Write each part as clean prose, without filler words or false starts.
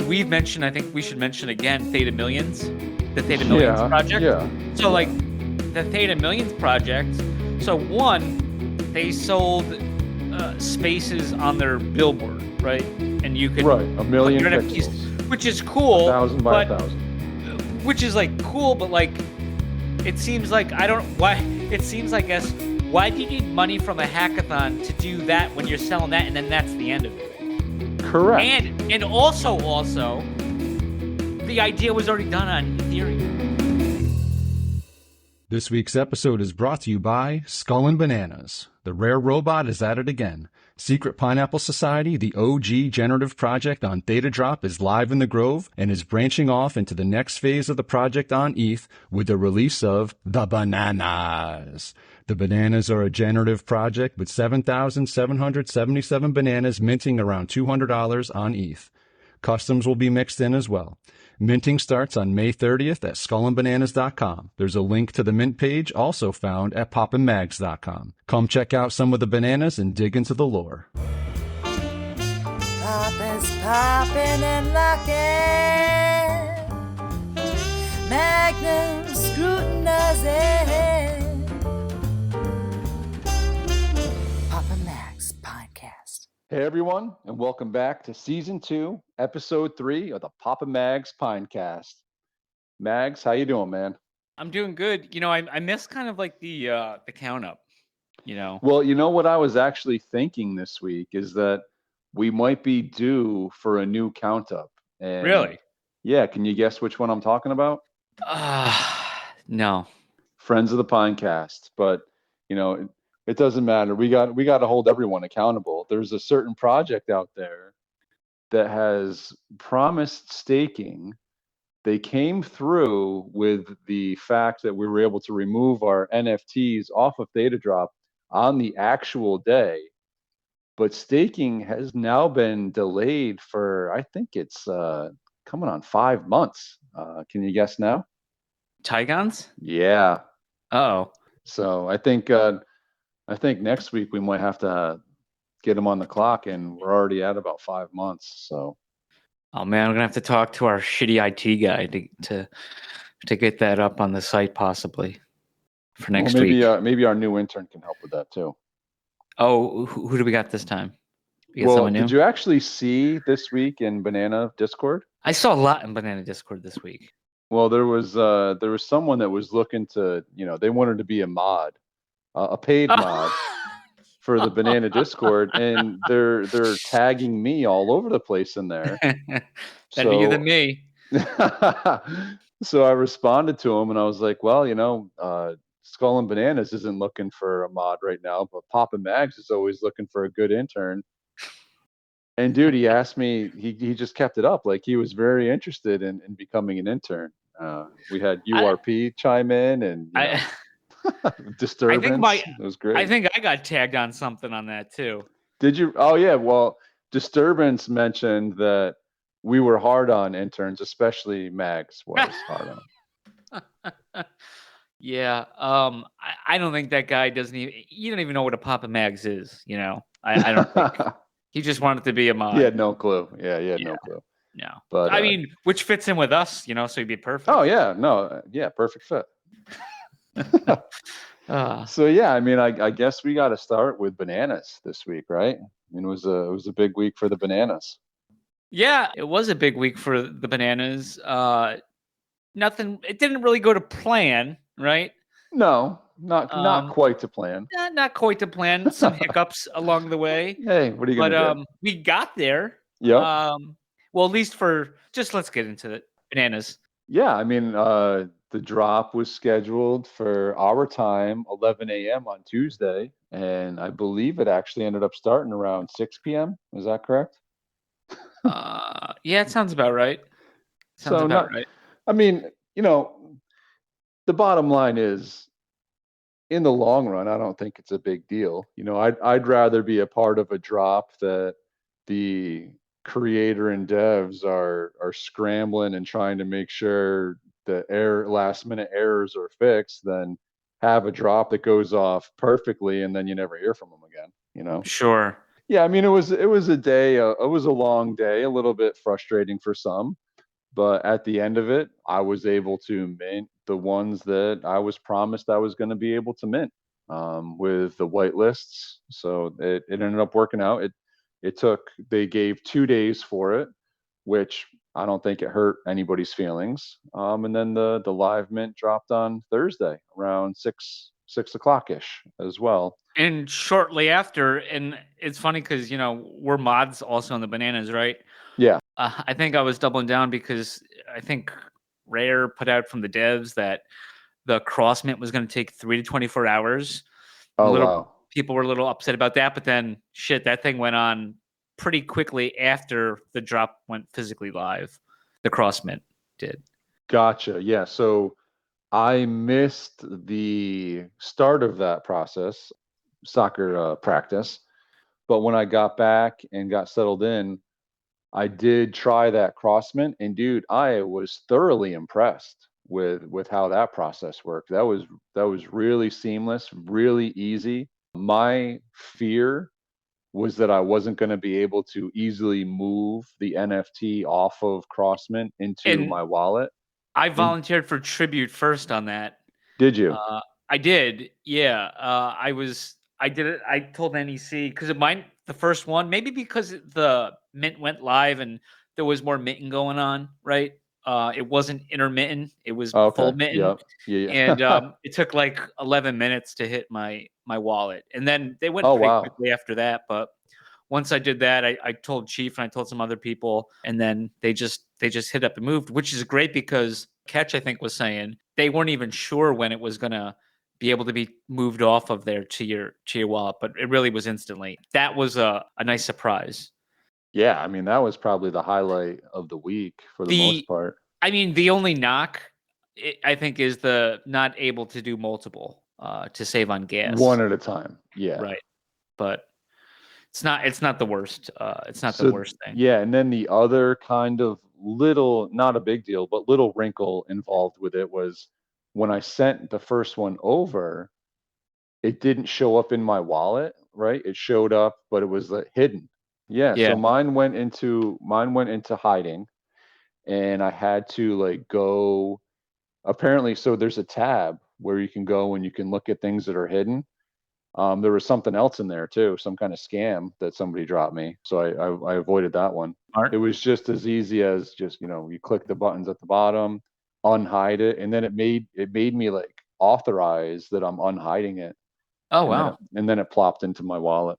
we've mentioned, I think we should mention again, Theta Millions, the Theta Millions project. Yeah. So like the Theta Millions project. So one, they sold spaces on their billboard, right? And you could Right, 1 million put your pixels, NFTs, which is cool. 1,000 by 1,000. Which is like cool, but like it seems like why do you need money from a hackathon to do that when you're selling that and then that's the end of it? Correct. And also the idea was already done on Ethereum. This week's episode is brought to you by Skull and Bananas. The rare robot is at it again. Secret Pineapple Society, the OG generative project on Theta Drop, is live in the Grove and is branching off into the next phase of the project on ETH with the release of the Bananas. The Bananas are a generative project with 7,777 bananas minting around $200 on ETH. Customs will be mixed in as well. Minting starts on May 30th at skullandbananas.com. There's a link to the mint page also found at popandmags.com. Come check out some of the bananas and dig into the lore. Pop is popping and locking. Magnum scrutinizing. Papa Max Podcast. Hey everyone, and welcome back to Season 2, Episode 3 of the Papa Mags Pinecast. Mags, how you doing, man? I'm doing good. I miss kind of like the count up, Well, you know what I was actually thinking this week is that we might be due for a new count up. And Really? Yeah, can you guess which one I'm talking about? No. Friends of the Pinecast. But, it doesn't matter. We got to hold everyone accountable. There's a certain project out there that has promised staking. They came through with the fact that we were able to remove our NFTs off of Theta Drop on the actual day, but staking has now been delayed for, I think it's coming on 5 months. Can you guess now? Tigons? Yeah. Oh. So I think next week we might have to get them on the clock, and we're already at about 5 months. So. Oh man, I'm gonna have to talk to our shitty IT guy to get that up on the site possibly for next week. Maybe our new intern can help with that too. Oh, who do we got this time? Well, did you actually see this week in Banana Discord? I saw a lot in Banana Discord this week. Well, there was someone that was looking to, they wanted to be a mod, a paid mod for the Banana Discord, and they're tagging me all over the place in there. That'd be you than me. So I responded to him and I was like, well, Skull and Bananas isn't looking for a mod right now, but Papa Mags is always looking for a good intern. And dude, he asked me, he just kept it up. Like he was very interested in becoming an intern. We had URP chime in and Disturbance. It was great. I think I got tagged on something on that too. Did you? Oh yeah. Well, Disturbance mentioned that we were hard on interns, especially Mags was hard on. Yeah. I don't think that guy you don't even know what a Papa Mags is, I don't think. He just wanted to be a mod. He had no clue. Yeah, he had no clue. No. But I mean, which fits in with us, so he'd be perfect. Oh yeah, no, yeah, perfect fit. So yeah, I mean, I guess we got to start with bananas this week, right? I mean, it was a big week for the bananas. Yeah, it was a big week for the bananas. It didn't really go to plan, right? No, not quite to plan. Not quite to plan. Some hiccups along the way. Hey, what are you gonna do? We got there. Yeah. Well, at least let's get into the bananas. Yeah, I mean, the drop was scheduled for our time, 11 a.m. on Tuesday, and I believe it actually ended up starting around 6 p.m. Is that correct? Yeah, it sounds about right. Right. I mean, the bottom line is, in the long run, I don't think it's a big deal. I'd rather be a part of a drop that the creator and devs are scrambling and trying to make sure the last minute errors are fixed than have a drop that goes off perfectly and then you never hear from them again. Sure. Yeah, I mean, it was a day. It was a long day, a little bit frustrating for some, but at the end of it, I was able to mint the ones that I was promised I was going to be able to mint with the white lists. So it ended up working out. It took they gave 2 days for it, which I don't think it hurt anybody's feelings. And then the live mint dropped on Thursday around six o'clock ish as well. And shortly after, and it's funny because we're mods also on the bananas, right? Yeah. I think I was doubling down because I think Rare put out from the devs that the cross mint was going to take 3 to 24 hours. Oh wow. People were a little upset about that, but then shit, that thing went on pretty quickly after the drop went physically live. The cross mint did. Gotcha. Yeah. So I missed the start of that process, soccer practice, but when I got back and got settled in, I did try that crossmint, and dude, I was thoroughly impressed with how that process worked. That was really seamless, really easy. My fear was that I wasn't going to be able to easily move the NFT off of Crossmint into And my wallet. I volunteered for tribute first on that. Did you? I did. Yeah. I did it. I told NEC because the first one, maybe because the mint went live and there was more minting going on, right? It wasn't intermittent. It was full minting. Yep. Yeah. And it took like 11 minutes to hit my wallet. And then they went pretty quickly after that. But once I did that, I told Chief and I told some other people, and then they just hit up and moved, which is great because Catch, I think, was saying they weren't even sure when it was gonna be able to be moved off of there to your wallet, but it really was instantly. That was a nice surprise. Yeah, I mean that was probably the highlight of the week for the most part. I mean, the only knock I think is the not able to do multiple to save on gas. One at a time. Yeah. Right. But it's not the worst. It's not the worst thing. Yeah, and then the other kind of little, not a big deal, but little wrinkle involved with it was when I sent the first one over, it didn't show up in my wallet, right? It showed up, but it was hidden. Yeah, so mine went into hiding, and I had to go. Apparently, so there's a tab where you can go and you can look at things that are hidden. There was something else in there too, some kind of scam that somebody dropped me. So I avoided that one. It was just as easy as just, you click the buttons at the bottom, unhide it, and then it made me authorize that I'm unhiding it. Oh, wow. And then it plopped into my wallet.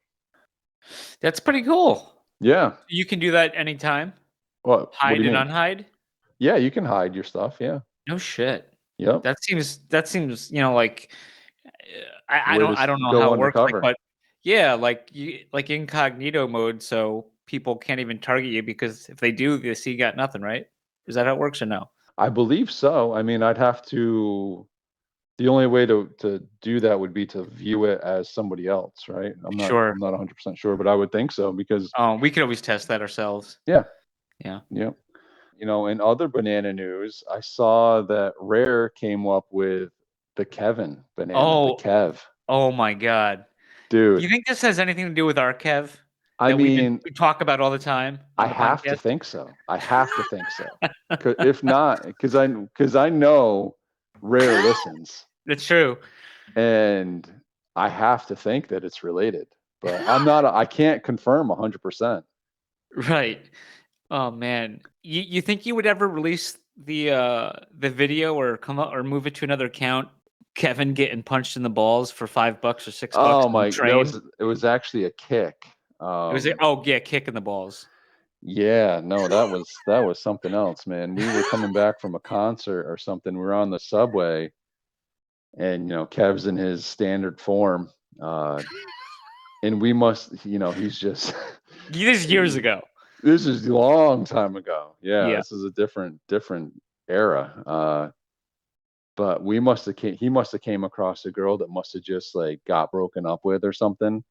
That's pretty cool. Yeah. You can do that anytime? What? Hide and unhide? Yeah, you can hide your stuff, yeah. No shit. Yep. That seems I don't know how it works, but yeah, like incognito mode, so people can't even target you because if they do, they see you got nothing, right? Is that how it works or no? I believe so. I mean, I'd have to. The only way to do that would be to view it as somebody else, right? I'm not 100% sure, but I would think so because we could always test that ourselves. Yeah. Yeah. Yep. In other banana news, I saw that Rare came up with the Kevin banana. Oh, the Kev. Oh my God, dude! You think this has anything to do with our Kev? I mean, we talk about all the time. I have to think so. If not, because I know Rare listens. It's true, and I have to think that it's related, but I can't confirm 100%. Right. Oh man, you think you would ever release the video or come up or move it to another account? Kevin getting punched in the balls for $5 or $6. Oh my! It was actually a kick. Kick in the balls. Yeah, no, that was something else, man. We were coming back from a concert or something. We were on the subway, and Kev's in his standard form, and we must, he's just. This is years ago. This is a long time ago. Yeah. This is a different era. But he must have came across a girl that must have just got broken up with or something,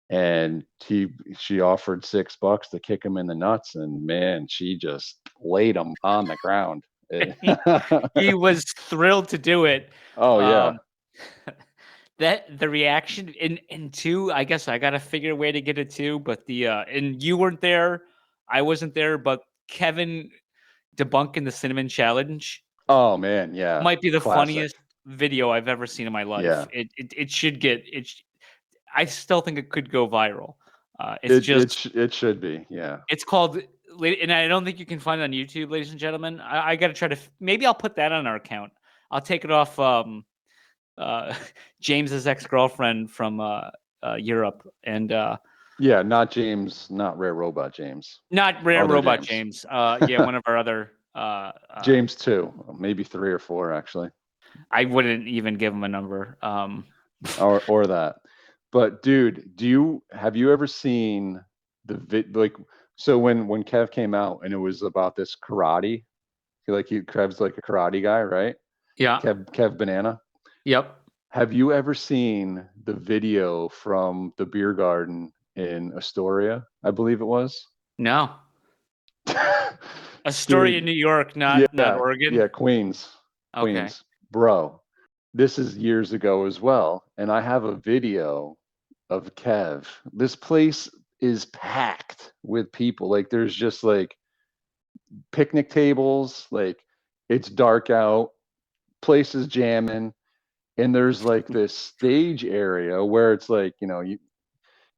and she offered $6 to kick him in the nuts, and man, she just laid him on the ground. He was thrilled to do it. Oh yeah. that the reaction in 2, I guess I gotta figure a way to get it too. But and you weren't there, I wasn't there, but Kevin debunking the cinnamon challenge Oh man, yeah, might be the classic. funniest video I've ever seen in my life. Yeah, It should get it. I still think it could go viral. It's just it should be. Yeah, it's called, and I don't think you can find it on YouTube, ladies and gentlemen. I got to try to. Maybe I'll put that on our account. I'll take it off uh, James's ex-girlfriend from Europe, and yeah. Not James, not Rare Robot James. not Rare Other Robot James. James. Yeah, one of our other. James 2, maybe 3 or 4 actually, I wouldn't even give him a number. or that. But dude, have you ever seen like, so when Kev came out and it was about this karate, Kev's like a karate guy, right? Yeah. Kev Banana. Yep. Have you ever seen the video from the beer garden in Astoria? I believe it was. No. A story Dude, in New York, not Oregon. yeah, Queens, Okay. bro. This is years ago as well, and I have a video of Kev. This place is packed with people. Like there's just like picnic tables, it's dark out, places jamming, and there's like this stage area where it's like,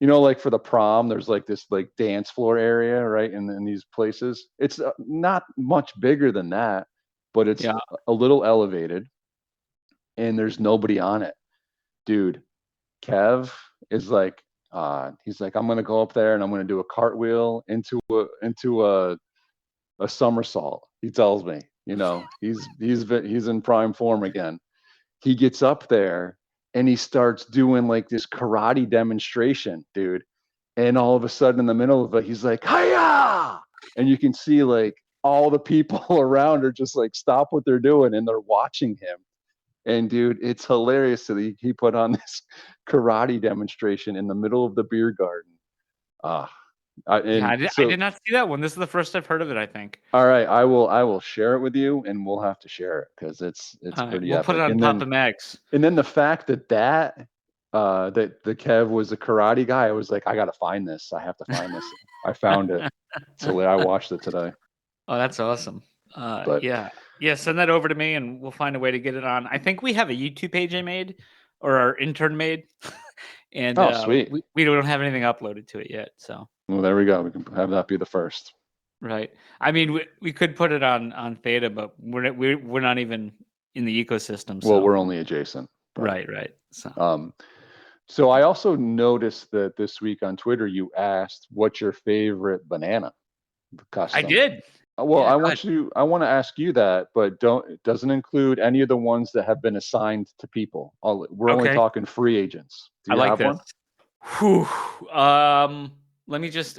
like for the prom, there's like this like dance floor area, right? In these places, it's not much bigger than that, but it's Yeah. a little elevated, and there's nobody on it, dude. Kev is like, he's like, I'm gonna go up there and I'm gonna do a cartwheel into a somersault. He tells me, he's in prime form again. He gets up there and he starts doing like this karate demonstration, dude. And all of a sudden, in the middle of it, he's like, "Hiya!" And you can see like all the people around are just like stop what they're doing and they're watching him. And dude, it's hilarious that he put on this karate demonstration in the middle of the beer garden. Yeah, And I so, did not see that one. This is the first I've heard of it, I think. all right, I will share it with you, and we'll have to share it because it's All right, pretty we'll put it epic. on Papa Max. And then the fact that that the Kev was a karate guy, I was like, I gotta find this. I have to find this. I found it. So I watched it today. Oh, that's awesome. But Yeah. Send that over to me, and we'll find a way to get it on. I think we have a YouTube page I made, or our intern made, and sweet. we don't have anything uploaded to it yet. So, well, there we go. We can have that be the first. right. I mean, we could put it on Theta, but we're not even in the ecosystem. So. Well, we're only adjacent. But, right. So I also noticed that this week on Twitter you asked what's your favorite banana custom. I did. Well, Yeah, I want to ask you that, but it doesn't include any of the ones that have been assigned to people. We're only talking free agents. Do you have one? Whew. Let me just.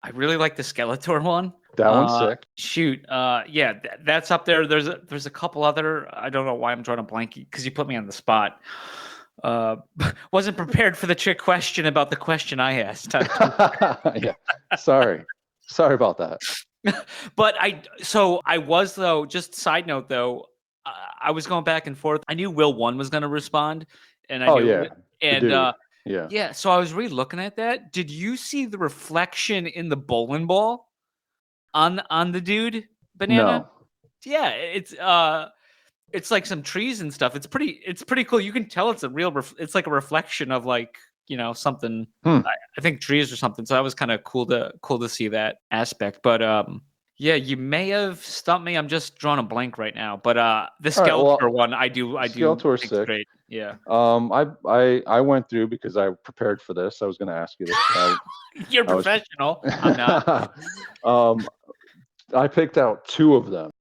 I really like the Skeletor one. That one's sick. Shoot. Yeah, that's up there. There's a couple other. I don't know why I'm drawing a blank because you put me on the spot. Wasn't prepared for the trick question about the question I asked. Yeah. Sorry about that. But I was, though, just side note though, I was going back and forth. I knew Will 1 was going to respond, and I knew yeah. So I was really looking at that. Did you see the reflection in the bowling ball on the dude banana? No. Yeah, it's like some trees and stuff. It's pretty cool. You can tell it's a real it's like a reflection of like, something. I think trees or something. So that was kind of cool to see that aspect. But yeah, you may have stumped me. I'm just drawing a blank right now. But the Skeletor one, I do. Skeletor's sick. Great. Yeah. I went through because I prepared for this. I was going to ask you this. You're professional. I'm not. I picked out 2 of them.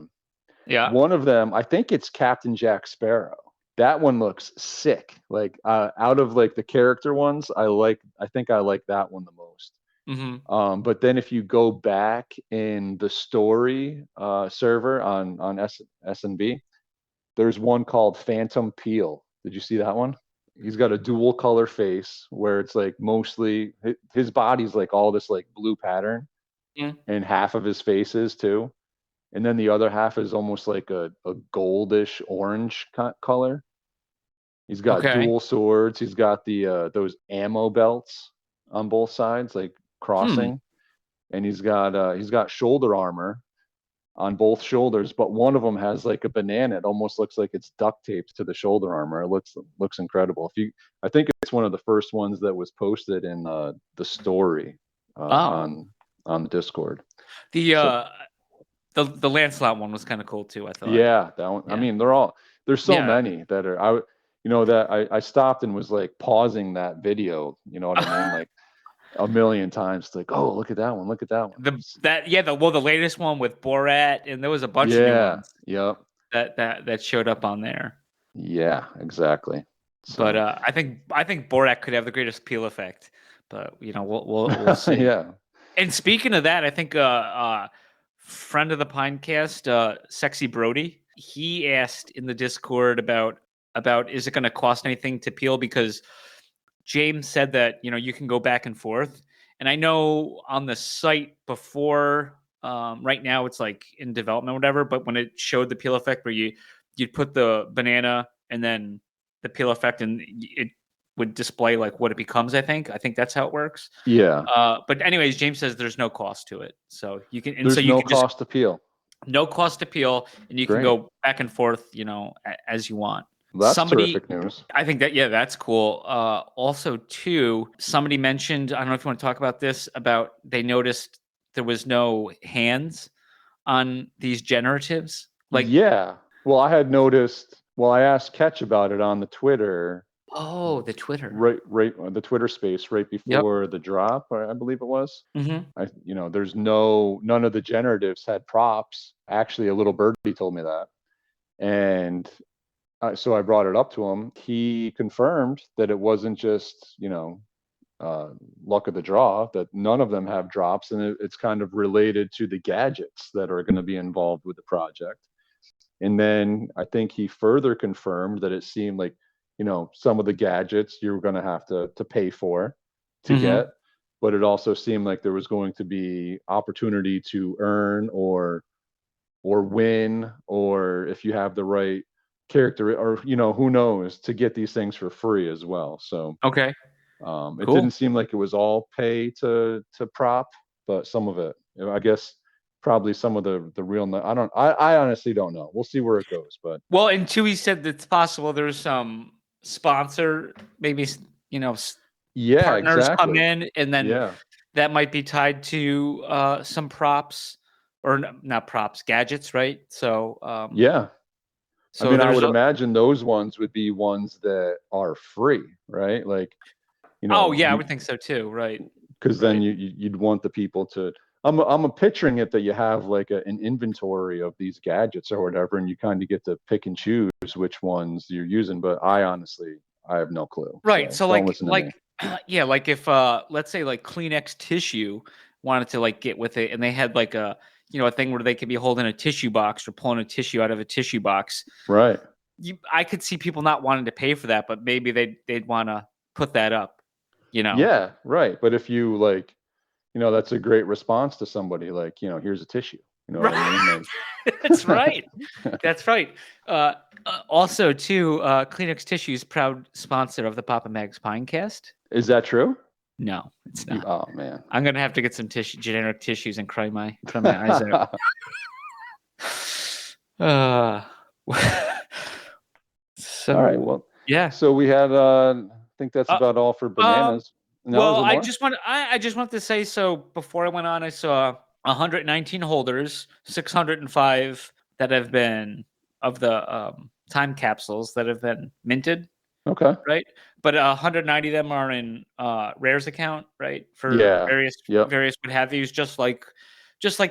Yeah. One of them, I think it's Captain Jack Sparrow. That one looks sick. Like out of like the character ones, I think I like that one the most. Mm-hmm. But then if you go back in the story server on SNB, there's one called Phantom Peel. Did you see that one? He's got a dual color face where it's like mostly his body's like all this like blue pattern, and half of his face is too. And then the other half is almost like a goldish orange color. He's got Okay. dual swords. He's got the those ammo belts on both sides, like crossing, and he's got shoulder armor on both shoulders, but one of them has like a banana. It almost looks like it's duct taped to the shoulder armor. It looks incredible. I think it's one of the first ones that was posted in the story on the Discord. The the Lancelot one was kind of cool too, I thought. Yeah, that one. I Yeah. mean, there's so many that are I stopped and was like pausing that video. You know what I mean? Like a million times. Like, oh, look at that one. Look at that one. The latest one with Borat, and there was a bunch of new ones. Yep. That showed up on there. Yeah, exactly. So. But I think Borat could have the greatest peel effect. But we'll see. Yeah. And speaking of that, I think friend of the Pinecast, Sexy Brody, he asked in the Discord about is it going to cost anything to peel, because James said that you can go back and forth, and I know on the site before, right now it's like in development or whatever, but when it showed the peel effect where you'd put the banana and then the peel effect, and it would display like what it becomes. I think that's how it works. Yeah. But anyways, James says there's no cost to it, so you can. And there's so you no can cost to peel. No cost to peel, and you can go back and forth, as you want. That's terrific news. I think that's cool. Also, too, somebody mentioned, I don't know if you want to talk about this, about they noticed there was no hands on these generatives. Like, yeah. Well, I had noticed. Well, I asked Ketch about it on the Twitter. Oh, the Twitter. Right, the Twitter space right before the drop, I believe it was. Mm-hmm. There's none of the generatives had props. Actually, a little birdie told me that, and so I brought it up to him. He confirmed that it wasn't just luck of the draw, that none of them have drops, and it's kind of related to the gadgets that are going to be involved with the project. And then I think he further confirmed that it seemed like some of the gadgets you were going to have to pay for to get, but it also seemed like there was going to be opportunity to earn or win, or if you have the right character, or who knows, to get these things for free as well. So okay, it didn't seem like it was all pay to prop, but some of it, I guess, probably some of the real. I honestly don't know. We'll see where it goes. But and Tui said that it's possible there's some sponsor, maybe partners exactly. come in, and then that might be tied to some props, or not props, gadgets, right? So so I mean, I would imagine those ones would be ones that are free, right? Like, I would think so too, right? Because then you'd want the people to. I'm picturing it that you have like an inventory of these gadgets or whatever, and you kind of get to pick and choose which ones you're using. But I have no clue. Right. So like if let's say like Kleenex tissue wanted to like get with it, and they had like a thing where they could be holding a tissue box or pulling a tissue out of a tissue box. Right. I could see people not wanting to pay for that, but maybe they'd want to put that up. Yeah. Right. But if you like. That's a great response to somebody, like, here's a tissue. You know what I mean? Like... That's right. That's right. Also, too, Kleenex Tissue is proud sponsor of the Papa Mags Pinecast. Is that true? No, it's not. Oh man, I'm gonna have to get some generic tissues and cry my eyes out. So, all right. Well, yeah. So we had. I think that's about all for bananas. No, I just want to say, so before I went on, I saw 119 holders, 605 that have been of the time capsules that have been minted. Okay. Right, but 190 of them are in Rare's account, right? For various what have yous, just like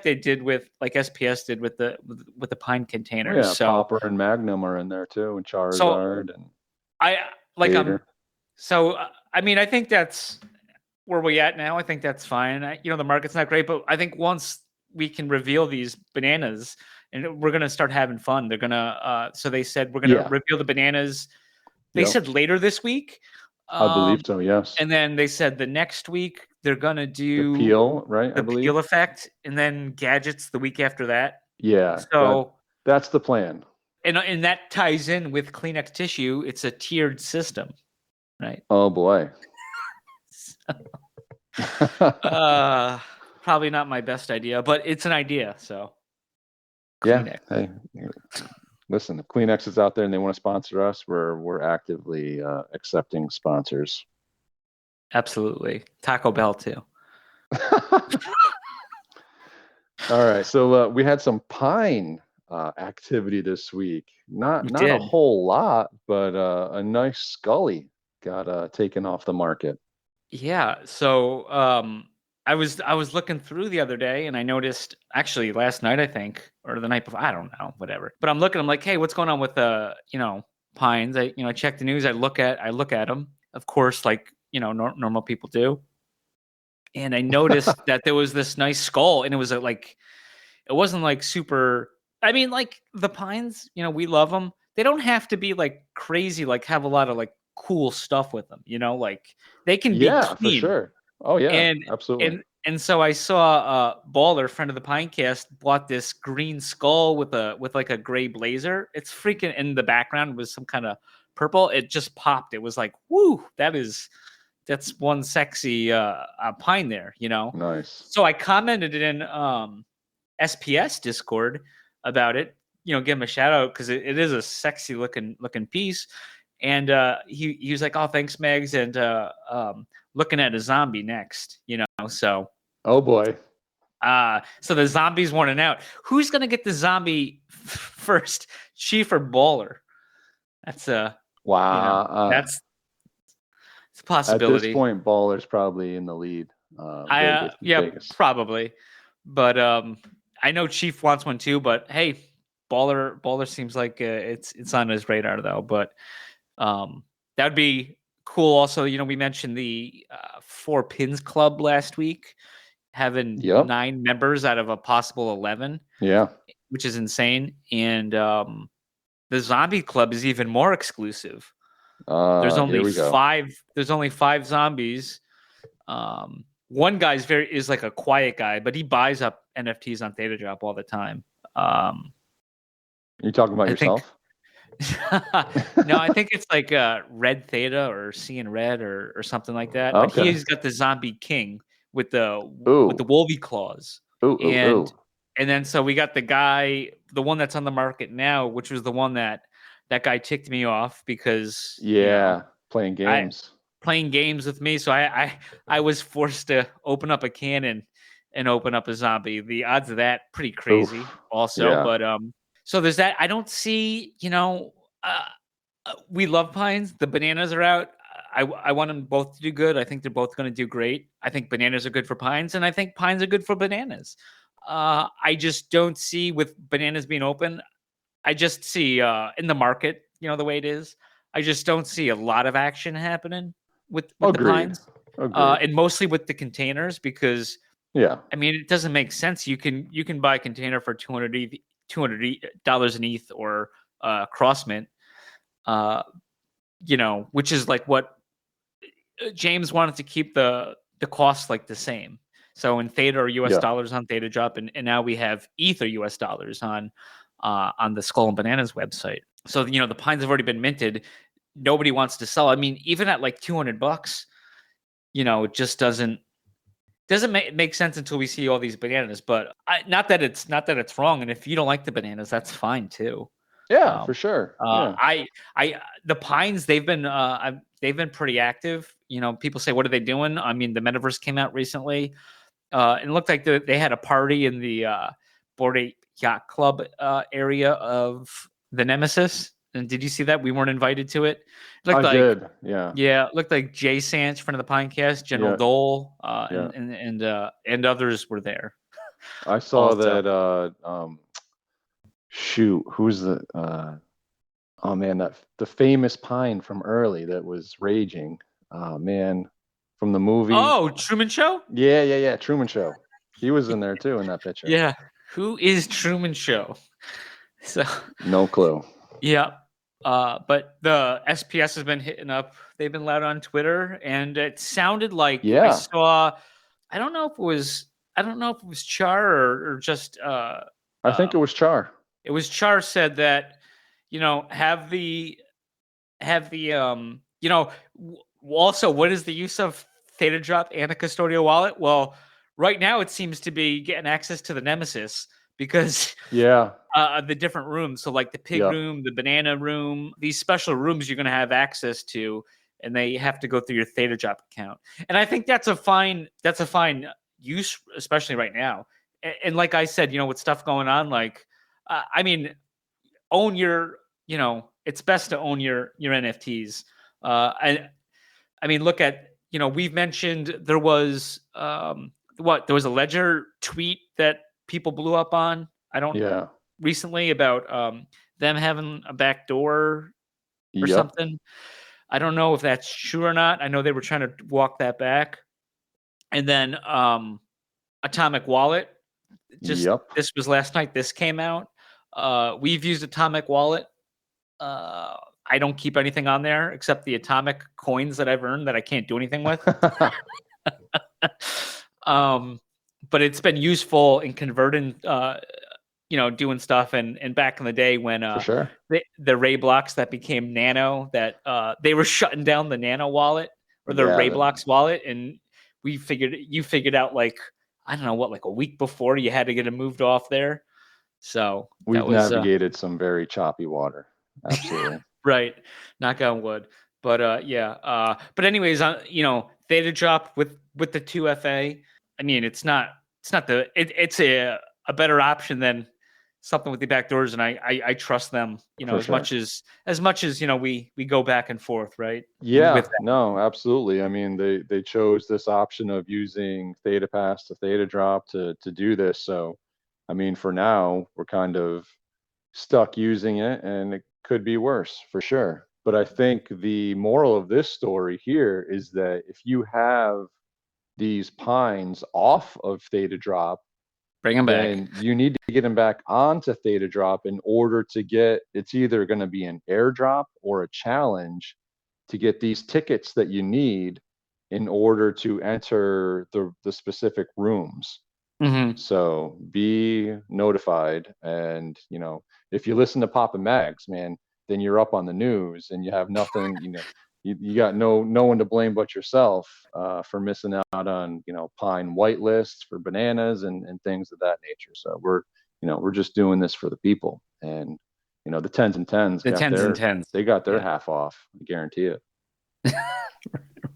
they did with, like SPS did with the pine containers. Yeah, so Popper and Magnum are in there too, and Charizard and Vader. I mean, I think that's where we at now. I think that's fine. The market's not great, but I think once we can reveal these bananas, and we're gonna start having fun. They're gonna. So they said we're gonna reveal the bananas. They said later this week. I believe so. Yes. And then they said the next week they're gonna do the peel, right? The peel effect, and then gadgets the week after that. Yeah. So that's the plan. and that ties in with Kleenex tissue. It's a tiered system, right? Oh boy. Probably not my best idea, but it's an idea. So Yeah. Kleenex. Hey, listen, if Kleenex is out there and they want to sponsor us, we're actively accepting sponsors. Absolutely. Taco Bell too. All right. So we had some pine activity this week. Not a did. whole lot, but a nice Scully got taken off the market. Yeah. So I was looking through the other day and I noticed actually last night, I think, or the night before, I don't know, whatever. But I'm like, hey, what's going on with pines? I check the news, I look at them, of course, like normal people do. And I noticed that there was this nice skull, and it was like, it wasn't like super. I mean, like the pines, we love them. They don't have to be like crazy, like have a lot of like cool stuff with them. Like they can be Yeah, for clean. sure. Oh yeah, And absolutely. and so I saw Baller, friend of the Pinecast, bought this green skull with like a gray blazer. It's freaking, in the background was some kind of purple. It just popped. It was like, whoo, that's one sexy pine there, Nice. So I commented in SPS Discord about it, give him a shout out because it is a sexy looking piece. And he was like, oh, thanks, Megs, and looking at a zombie next, so. Oh boy. So the zombies wanting out. Who's gonna get the zombie first, Chief or Baller? That's wow. That's it's a possibility. At this point, Baller's probably in the lead. Vegas. Probably. But I know Chief wants one too. But hey, Baller seems like it's on his radar though. But that would be cool. Also, we mentioned the 4 Pins Club last week, having 9 members out of a possible 11. Yeah, which is insane. And the Zombie Club is even more exclusive. There's only 5. There's only 5 zombies. One guy's is like a quiet guy, but he buys up NFTs on Theta Drop all the time. You talking about yourself? No, I think it's like Red Theta or Seeing Red or something like that. Okay. But he's got the Zombie King with the wolvie claws. And then so we got the guy, the one that's on the market now, which was the one that guy ticked me off because playing games. Playing games with me. So I was forced to open up a cannon and open up a zombie. The odds of that pretty crazy also. Yeah. But so there's that. I don't see, we love pines. The bananas are out. I want them both to do good. I think they're both going to do great. I think bananas are good for pines, and I think pines are good for bananas. I just don't see, with bananas being open, I just see in the market, the way it is, I just don't see a lot of action happening with the pines. And mostly with the containers, because I mean, it doesn't make sense. You can buy a container for $200 an ETH or Crossmint, which is like what James wanted to keep the cost like the same. So in Theta or US dollars on Theta Drop, and now we have ETH or US dollars on the Skull and Bananas website. So the pines have already been minted. Nobody wants to sell. I mean, even at like $200, it just doesn't make sense until we see all these bananas. But not that it's wrong. And if you don't like the bananas, that's fine too. Yeah, for sure. The pines, they've been pretty active. People say, what are they doing? I mean, the metaverse came out recently. And it looked like they had a party in the Bored Ape Yacht Club area of the Nemesis. And did you see that? We weren't invited to it. I did. Yeah. Yeah. It looked like Jay Sanch, friend of the Pinecast, General Dole, and others were there. I saw also that. Who's the? Oh man, the famous pine from early that was raging. Oh man, from the movie. Oh, Truman Show. Yeah. Truman Show. He was in there too in that picture. Yeah. Who is Truman Show? So no clue. Yeah. But the SPS has been hitting up. They've been loud on Twitter, and it sounded like I saw. I don't know if it was Char or just. I think it was Char. It was Char said that have the also, what is the use of Theta Drop and a custodial wallet? Well, right now it seems to be getting access to the Nemesis because Yeah. the different rooms. So like the pig Yep. room, the banana room, these special rooms you're going to have access to, and they have to go through your Theta Drop account. And I think that's a fine use, especially right now. And like I said, with stuff going on, like own your, it's best to own your NFTs. And look at, we've mentioned there was there was a Ledger tweet that people blew up on. Yeah. Recently about them having a back door or Yep. something. I don't know if that's true or not. I know they were trying to walk that back. And then Atomic Wallet. This was last night. This came out. We've used Atomic Wallet. I don't keep anything on there except the atomic coins that I've earned that I can't do anything with. But it's been useful in converting, doing stuff. And back in the day when For sure. the Ray blocks that became Nano, that they were shutting down the Nano wallet or the Ray blocks wallet, and you figured out, like, I don't know what, like a week before you had to get it moved off there. So we've navigated some very choppy water. Absolutely. Right. Knock on wood. But yeah. But anyways, Theta Drop with the 2FA. It's a better option than something with the backdoors, and I trust them. As much as we go back and forth, right? Yeah. No, absolutely. They chose this option of using Theta Pass to Theta Drop to do this. So, for now, we're kind of stuck using it, and it could be worse for sure. But I think the moral of this story here is that if you have these pines off of Theta Drop, bring them back. Then you need to get them back onto Theta Drop in order to get, it's either going to be an airdrop or a challenge to get these tickets that you need in order to enter the specific rooms. Mm-hmm. So be notified, and if you listen to Papa Mags, man, then you're up on the news, and you have nothing. You got no one to blame but yourself for missing out on pine whitelists for bananas and things of that nature. So we're just doing this for the people, and the tens and tens. They got their half off. I guarantee it.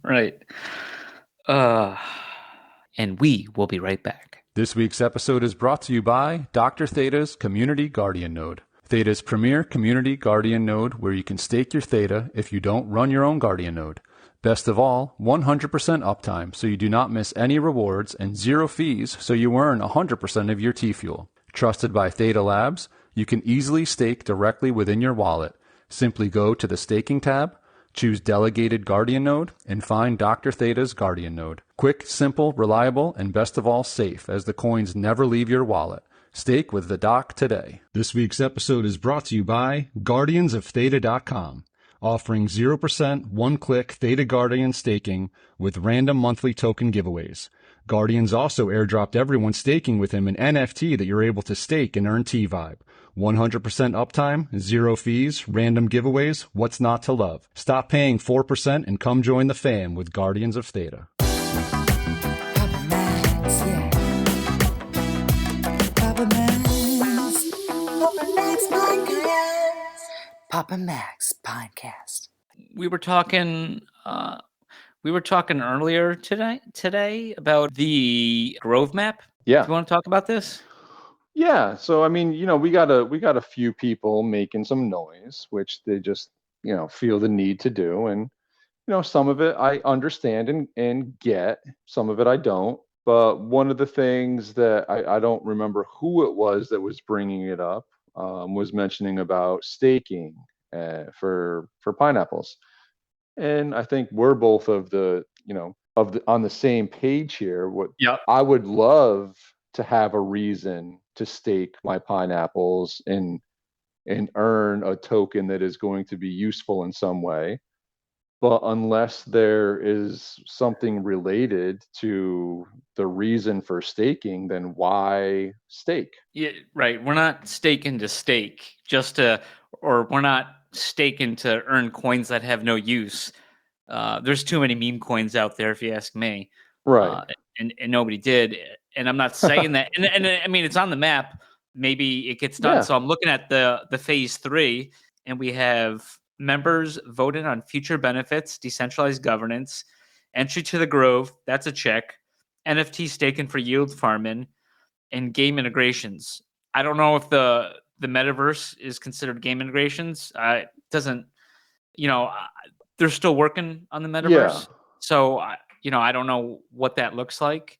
Right. And we will be right back. This week's episode is brought to you by Dr. Theta's Community Guardian Node. Theta's premier community Guardian Node, where you can stake your Theta if you don't run your own Guardian Node. Best of all, 100% uptime, so you do not miss any rewards, and 0 fees, so you earn 100% of your T-Fuel. Trusted by Theta Labs, you can easily stake directly within your wallet. Simply go to the Staking tab, choose Delegated Guardian Node, and find Dr. Theta's Guardian Node. Quick, simple, reliable, and best of all, safe, as the coins never leave your wallet. Stake with the Doc today. This week's episode is brought to you by GuardiansOfTheta.com, offering 0% one-click Theta Guardian staking with random monthly token giveaways. Guardians also airdropped everyone staking with him an NFT that you're able to stake and earn T-Vibe. 100% uptime, 0 fees, random giveaways, what's not to love? Stop paying 4% and come join the fam with Guardians of Theta. Papa Max, yeah. Papa Max. Papa Max Podcast. Papa Max Podcast. We were talking earlier today about the Grove map. Yeah. Do you want to talk about this? Yeah. So we got a few people making some noise, which they just feel the need to do, and some of it I understand and get, some of it I don't. But one of the things that I don't remember who it was that was bringing it up was mentioning about staking for pineapples, and I think we're both on the same page here. I would love to have a reason to stake my pineapples and earn a token that is going to be useful in some way. But unless there is something related to the reason for staking, then why stake? Yeah, right. We're not staking to stake just to we're not staking to earn coins that have no use. There's too many meme coins out there, if you ask me. Right. And nobody did. And I'm not saying that. And I mean, it's on the map. Maybe it gets done. Yeah. So I'm looking at the phase 3, and we have members voted on future benefits, decentralized governance, entry to the Grove. That's a check. NFT staking for yield farming, and game integrations. I don't know if the metaverse is considered game integrations. It doesn't. They're still working on the metaverse. Yeah. So I don't know what that looks like.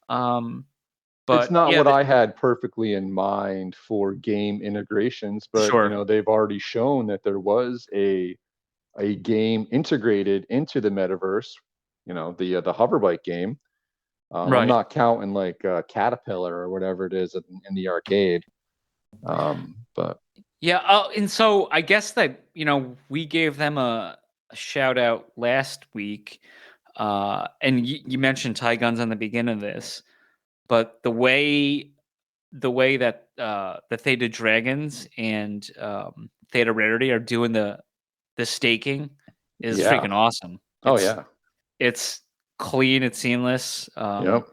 But It's not yeah, what I had perfectly in mind for game integrations, but sure. they've already shown that there was a game integrated into the metaverse. The hoverbike game. I'm Right. not counting like Caterpillar or whatever it is in the arcade. But Yeah. And so I guess that we gave them a shout out last week, and you mentioned Tie Guns on the beginning of this, but the way that the Theta Dragons and Theta Rarity are doing the staking is Yeah. freaking awesome. yeah. It's clean, it's seamless. Yep.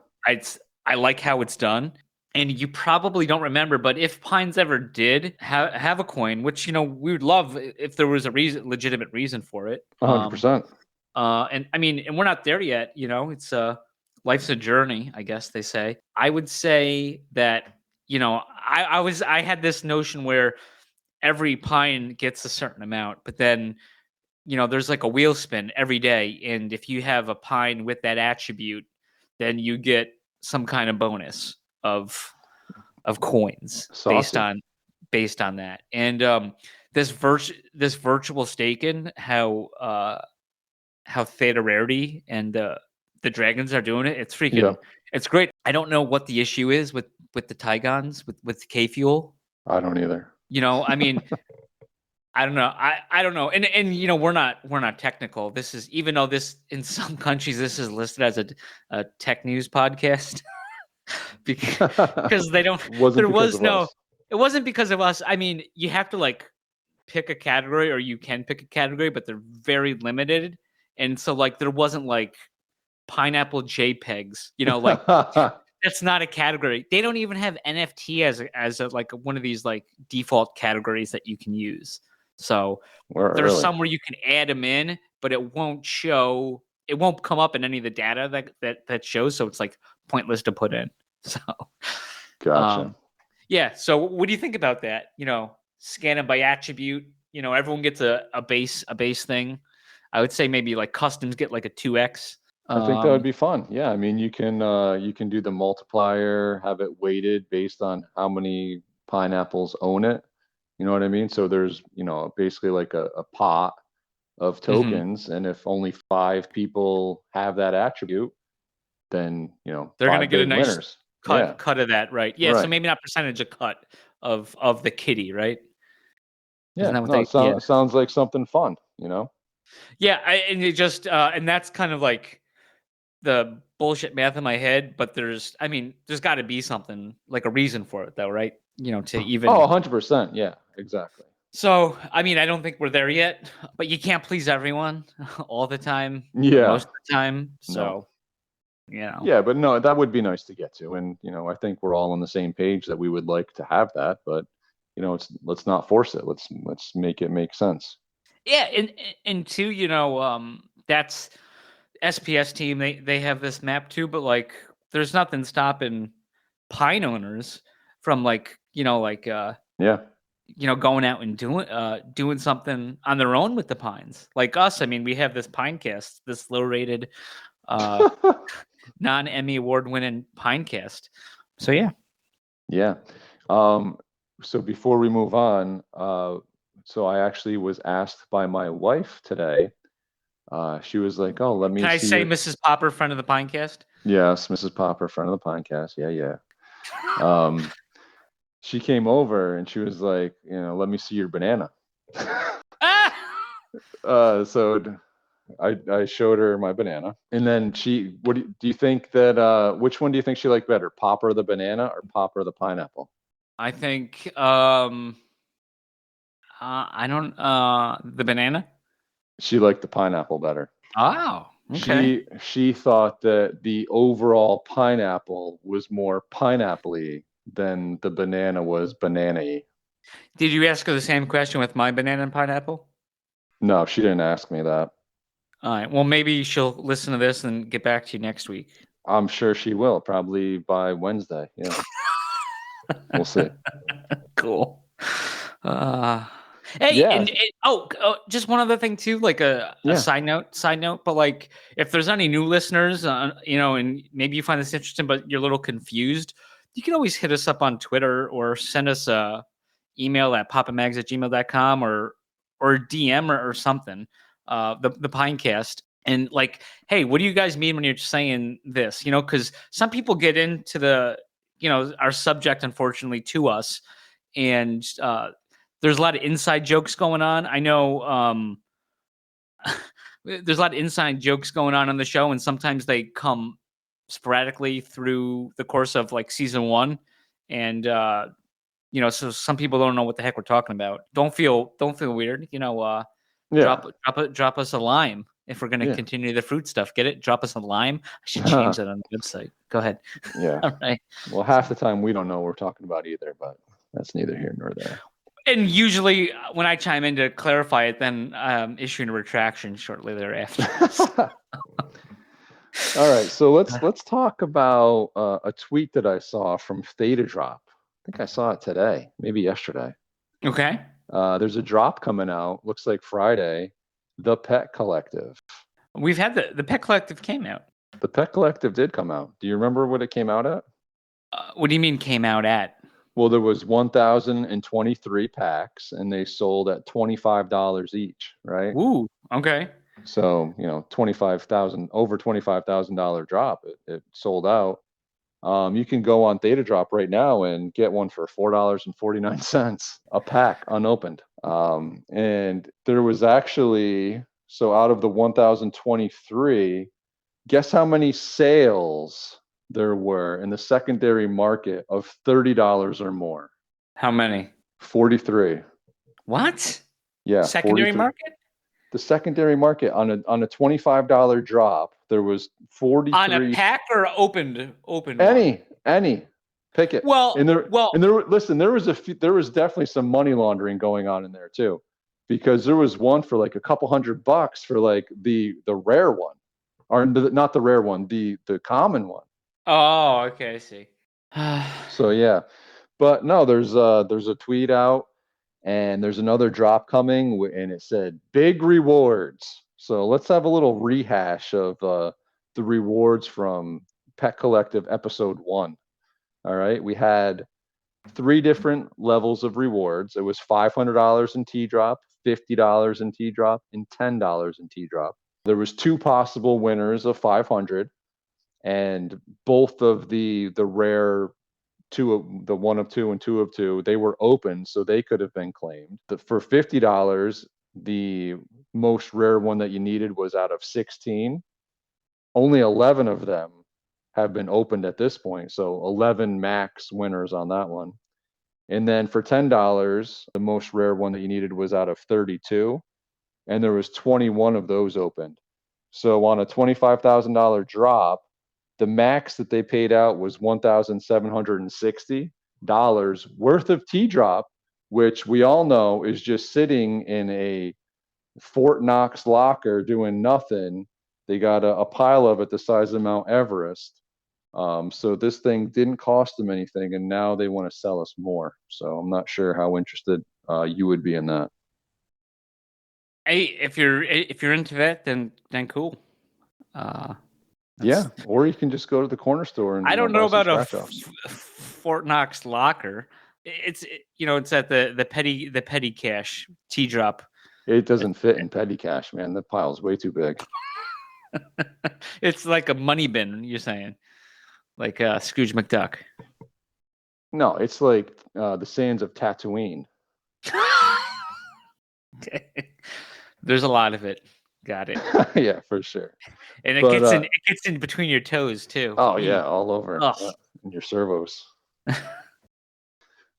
I like how it's done. And you probably don't remember, but if Pines ever did have a coin, which we would love if there was a legitimate reason for it. 100%. And I mean, and we're not there yet. It's life's a journey, I guess they say. I would say that I had this notion where every pine gets a certain amount, but then there's like a wheel spin every day, and if you have a pine with that attribute, then you get some kind of bonus of coins Saucy. based on that. And this virtual staking, how Theta Rarity and the Dragons are doing it, it's freaking it's great. I don't know what the issue is with the Tigons with K Fuel. I don't either. I mean, I don't know. I don't know. And we're not technical. This is, even though this in some countries this is listed as a tech news podcast because they don't. It wasn't because of us. I mean, you have to like pick a category, or you can pick a category, but they're very limited. And so like there wasn't like pineapple JPEGs, like that's not a category. They don't even have NFT as a like one of these like default categories that you can use. So there's some where you can add them in, but it won't come up in any of the data that shows. So it's like pointless to put in. So gotcha. Yeah. So what do you think about that? Scan it by attribute. Everyone gets a base thing. I would say maybe like customs get like a 2x. I think that would be fun. Yeah, I mean, you can do the multiplier, have it weighted based on how many pineapples own it. You know what I mean? So there's basically like a pot of tokens, and if only 5 people have that attribute, then they're gonna get a nice winners. cut of that, right? Yeah, so maybe not percentage, a cut of the kitty, right? Yeah, sounds like something fun, Yeah, and it just and that's kind of like the bullshit math in my head, but there's got to be something, like a reason for it though, right? To even 100%, yeah, exactly. So I don't think we're there yet, but you can't please everyone all the time. Yeah, most of the time. So yeah, but no, that would be nice to get to, and I think we're all on the same page that we would like to have that, but let's not force it. Let's make it make sense. Yeah, and too, that's SPS team. They have this map too, but like, there's nothing stopping pine owners from going out and doing something on their own with the pines. Like us, we have this Pinecast, this low-rated, non-Emmy award-winning Pinecast. So yeah. So before we move on, so I actually was asked by my wife today. She was like, "Oh, let me." Can I say Mrs. Popper, friend of the Pinecast? Yes, Mrs. Popper, friend of the Pinecast. Yeah. She came over and she was like, "Let me see your banana." So I showed her my banana, and then what do you think that? Which one do you think she liked better, Popper the banana or Popper the pineapple? I think I don't. The banana. She liked the pineapple better. Oh, okay. She thought that the overall pineapple was more pineapple-y than the banana was banana-y. Did you ask her the same question with my banana and pineapple? No, she didn't ask me that. All right. Well, maybe she'll listen to this and get back to you next week. I'm sure she will, probably by Wednesday. Yeah. We'll see. Cool. Hey, Yeah. and just one other thing too, like a Yeah. side note, but like if there's any new listeners, and maybe you find this interesting, but you're a little confused, you can always hit us up on Twitter or send us a email at popamags@gmail.com or DM or something, the Pinecast. And like, hey, what do you guys mean when you're saying this? Because some people get into our subject, unfortunately, to us, and there's a lot of inside jokes going on. I know there's a lot of inside jokes going on the show, and sometimes they come sporadically through the course of like season one, and so some people don't know what the heck we're talking about. Don't feel weird. Yeah. Drop us a line if we're going to Yeah. continue the fruit stuff. Get it? Drop us a lime. I should change that on the website. Go ahead. Yeah. All right. Well, half the time we don't know what we're talking about either, but that's neither here nor there. And usually when I chime in to clarify it, then issuing a retraction shortly thereafter. All right, so let's talk about a tweet that I saw from Theta Drop. I think I saw it today, maybe yesterday. Okay. There's a drop coming out. Looks like Friday. The Pet Collective. We've had the Pet Collective came out. The Pet Collective did come out. Do you remember what it came out at? What do you mean came out at? Well, there was 1,023 packs, and they sold at $25 each, right? Ooh, okay. So, over $25,000 drop. It sold out. You can go on Theta Drop right now and get one for $4.49 a pack unopened. And there was actually, so out of the 1,023, guess how many sales there were in the secondary market of $30 or more? How many? 43. What? Yeah. Secondary 43. market? The secondary market on a $25 drop, there was 43 on a pack or opened any pick it. Well, listen, there was definitely some money laundering going on in there too, because there was one for like a couple $100 for like the rare one, or not the rare one, the common one. Oh, okay, I see. So yeah, but no, there's a tweet out. And there's another drop coming, and it said big rewards. So let's have a little rehash of the rewards from Pet Collective episode 1. All right, we had 3 different levels of rewards. It was $500 in T-drop, $50 in T-drop, and $10 in T-drop. There was 2 possible winners of 500, and both of the rare the 1 of 2 and 2 of 2, they were open, so they could have been claimed. For $50, the most rare one that you needed was out of 16. Only 11 of them have been opened at this point, so 11 max winners on that one. And then for $10, the most rare one that you needed was out of 32, and there was 21 of those opened. So on a $25,000 drop, the max that they paid out was $1,760 worth of T-drop, which we all know is just sitting in a Fort Knox locker doing nothing. They got a pile of it the size of Mount Everest. So this thing didn't cost them anything, and now they want to sell us more. So I'm not sure how interested you would be in that. Hey, if you're into that, then cool. Yeah, or you can just go to the corner store and I don't know about a scratch-offs. Fort Knox locker. It's at the petty cash T-drop. It doesn't fit in petty cash, man. That pile's way too big. It's like a money bin, you're saying, like Scrooge McDuck. No, it's like the sands of Tatooine. Okay. There's a lot of it. Got it. Yeah, for sure. And it gets in between your toes too. Oh yeah, all over. In In your servos.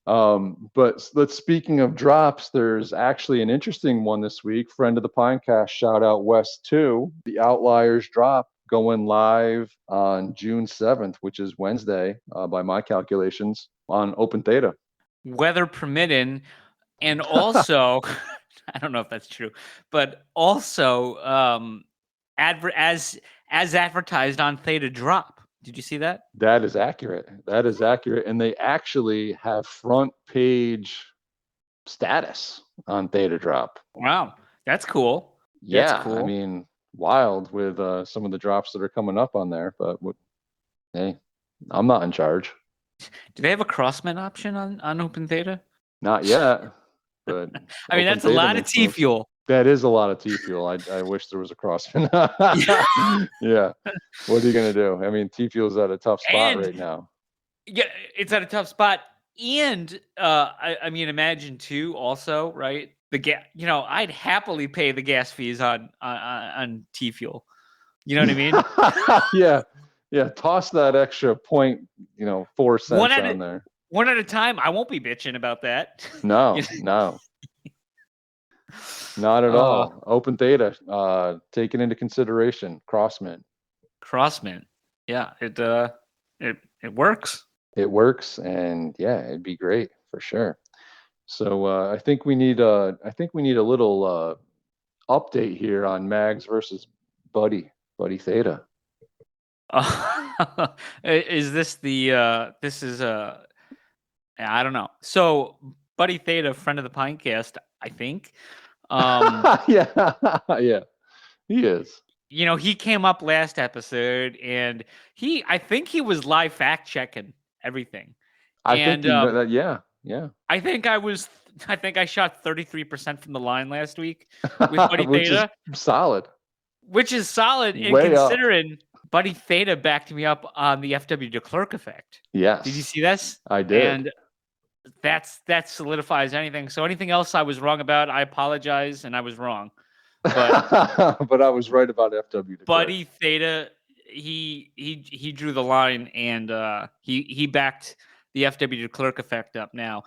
But let's speaking of drops, there's actually an interesting one this week. Friend of the Pinecast, shout out West 2, the Outliers drop going live on June 7th, which is Wednesday, by my calculations, on Open Theta. Weather permitting, and also, I don't know if that's true, but also as advertised on Theta drop. Did you see that? That is accurate. That is accurate. And they actually have front page status on Theta drop. Wow, that's cool. Yeah, That's cool. I mean, wild with some of the drops that are coming up on there. But hey, I'm not in charge. Do they have a crossman option on Open Theta? Not yet. But I mean, that's a lot of T fuel. That is a lot of T fuel. I wish there was a crossman. Yeah. What are you gonna do? I mean, T fuel's at a tough spot right now. Yeah, it's at a tough spot. And I mean, imagine too, also, right? The gas, I'd happily pay the gas fees on T fuel. You know what I mean? Yeah. Yeah. Toss that extra 0.4 cents on there. One at a time. I won't be bitching about that. No, no. Not at all. Open Theta, taken into consideration. Crossman. Yeah, it works. It works, and yeah, it'd be great for sure. So I think we need a little update here on Mags versus Buddy Theta. Is this this is I don't know. So Buddy Theta, friend of the Pinecast, I think. Yeah, he is. He came up last episode, and I think he was live fact checking everything. I think yeah. I think I shot 33% from the line last week with Buddy Theta. Which is solid. And considering Buddy Theta backed me up on the FW de Klerk effect. Yes. Did you see this? I did. And that solidifies anything. So anything else I was wrong about, I apologize, and I was wrong. But but I was right about FW de Klerk. Buddy Theta, he drew the line, and he backed the FW de Klerk effect up now.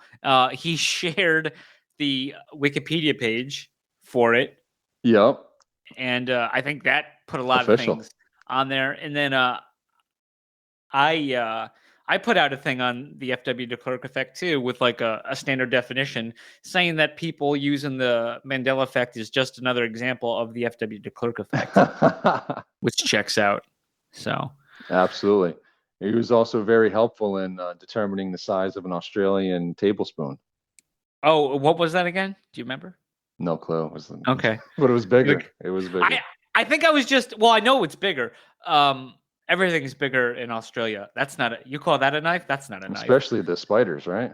He shared the Wikipedia page for it. Yep. And I think that put a lot of things on there. And then I put out a thing on the FW de Klerk effect too, with like a standard definition, saying that people using the Mandela effect is just another example of the FW de Klerk effect, which checks out. So absolutely. He was also very helpful in determining the size of an Australian tablespoon. Oh, what was that again? Do you remember? No clue. Okay. But it was bigger. It was bigger. I think I know it's bigger. Everything's bigger in Australia. That's not you call that a knife? That's not a knife. Especially the spiders, right?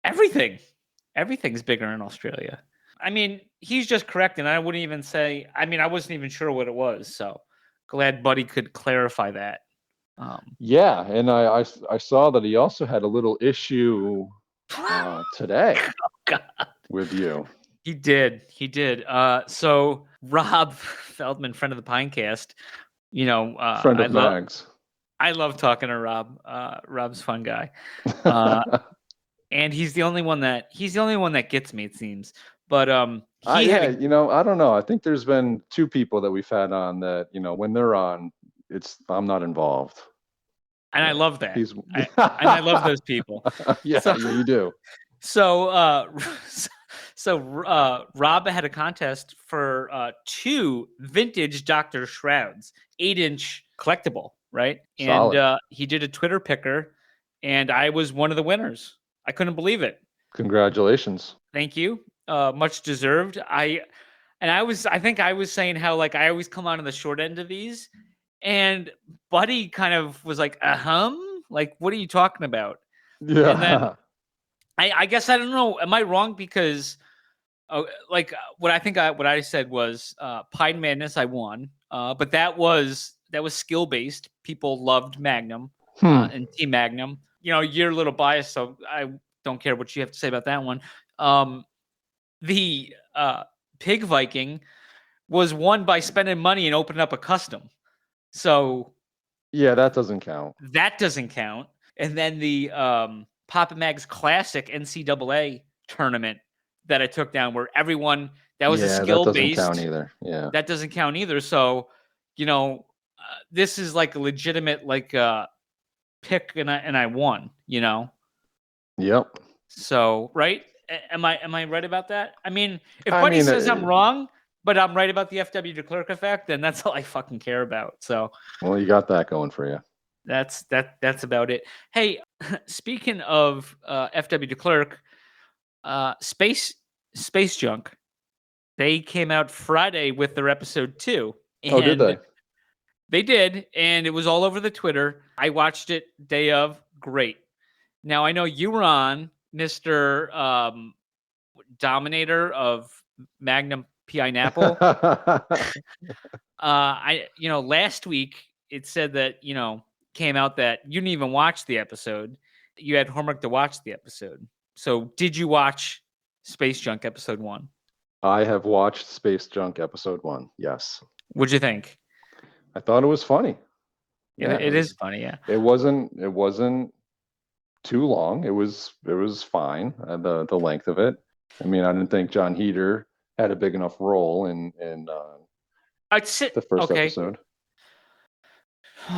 Everything's bigger in Australia. I mean, he's just correct, and I wouldn't even say. I mean, I wasn't even sure what it was. So glad Buddy could clarify that. Yeah, and I saw that he also had a little issue today with you. He did. So Rob Feldman, friend of the Pinecast, friend of Mags. I love talking to Rob. Rob's a fun guy, and he's the only one that gets me, it seems. But I don't know. I think there's been two people that we've had on that when they're on, I'm not involved. And I love that. And I love those people. Yeah, you do. So Rob had a contest for 2 vintage Dr. Shrouds, 8-inch collectible, right? Solid. And he did a Twitter picker, and I was one of the winners. I couldn't believe it. Congratulations. Thank you. Much deserved. I think I was saying how like I always come out on the short end of these, and Buddy kind of was like, like, what are you talking about? Yeah. And then I guess I don't know. Am I wrong? Because what I said was Pine Madness I won, but that was skill based. People loved Magnum and Team Magnum. You're a little biased, so I don't care what you have to say about that one. The Pig Viking was won by spending money and opening up a custom. So yeah, that doesn't count. And then the Papa Mag's classic NCAA tournament that I took down, where everyone that was a that skill doesn't based. count either. Yeah. That doesn't count either. So, this is like a legitimate pick, and I won. Yep. So, right? Am I right about that? I mean, if I Buddy mean, says I'm wrong, but I'm right about the FW de Klerk effect, then that's all I fucking care about. So well, you got that going for you. that's about it. Hey, speaking of FW de Klerk, Space Junk, they came out Friday with their episode 2. Oh, did they? They did, and it was all over the Twitter. I watched it day of. Great. Now I know you were on, Mr. Dominator of Magnum Pineapple. Last week it said that, came out that you didn't even watch the episode. You had homework to watch the episode. So did you watch Space Junk episode 1? I have watched Space Junk episode 1. Yes. What'd you think? I thought it was funny. It is funny, yeah. It wasn't too long. It was fine. The length of it. I mean, I didn't think John Heder had a big enough role in the first episode.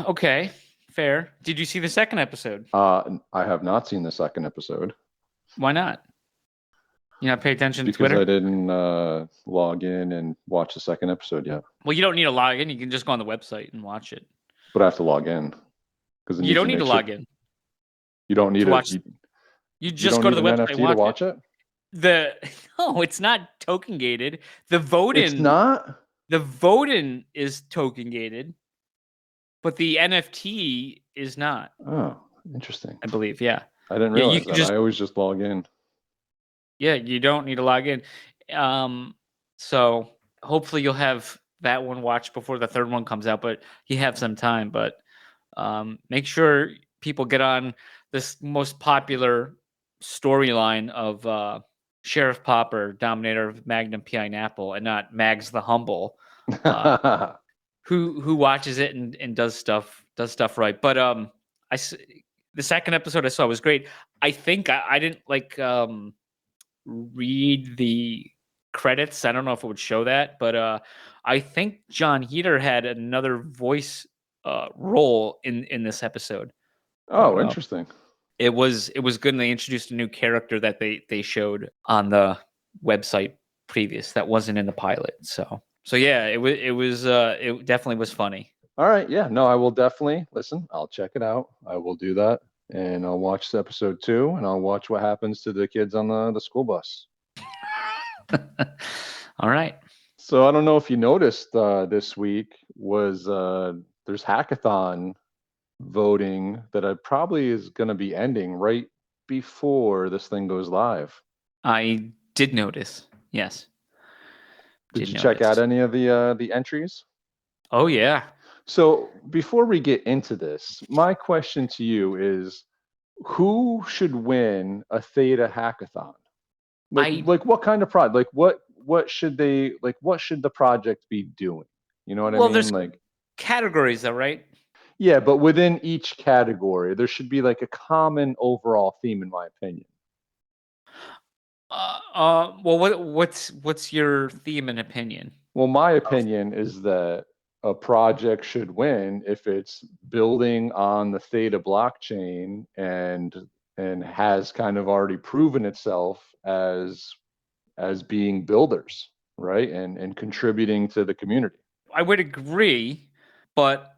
Okay, fair. Did you see the second episode? I have not seen the second episode. Why not? You not pay attention to because Twitter? I didn't log in and watch the second episode yet. Well, you don't need to log in. You can just go on the website and watch it. But I have to log in. You don't need to log in. You don't need to watch. You just go to the website NFT and watch it. No, it's not token gated. The voting. It's not. The voting is token gated, but the NFT is not. Oh, interesting. I believe, yeah. I didn't realize that. I always just log in. Yeah, you don't need to log in. So hopefully you'll have that one watched before the third one comes out, but you have some time. But make sure people get on this most popular storyline of Sheriff Popper, Dominator of Magnum Pineapple, and not Mags the Humble, who watches it and does stuff right. But the second episode I saw was great. I think I didn't read the credits. I don't know if it would show that, but I think John Heder had another voice role in this episode. Oh, interesting. It was good, and they introduced a new character that they showed on the website previous that wasn't in the pilot. So yeah, it definitely was funny. All right, yeah, no, I will definitely listen. I'll check it out. I will do that. And I'll watch episode 2, and I'll watch what happens to the kids on the school bus. All right. So I don't know if you noticed this week was there's Hackathon voting that probably is going to be ending right before this thing goes live. I did notice. Yes. Did you check out any of the entries? Oh yeah. So before we get into this, my question to you is, who should win a Theta Hackathon? Like what kind of project? Like what should the project be doing? You know what I mean? There's categories though, right? Yeah, but within each category, there should be like a common overall theme, in my opinion. Well, what's your theme and opinion? Well, my opinion is that a project should win if it's building on the Theta blockchain and has kind of already proven itself as being builders, right? And contributing to the community. I would agree, but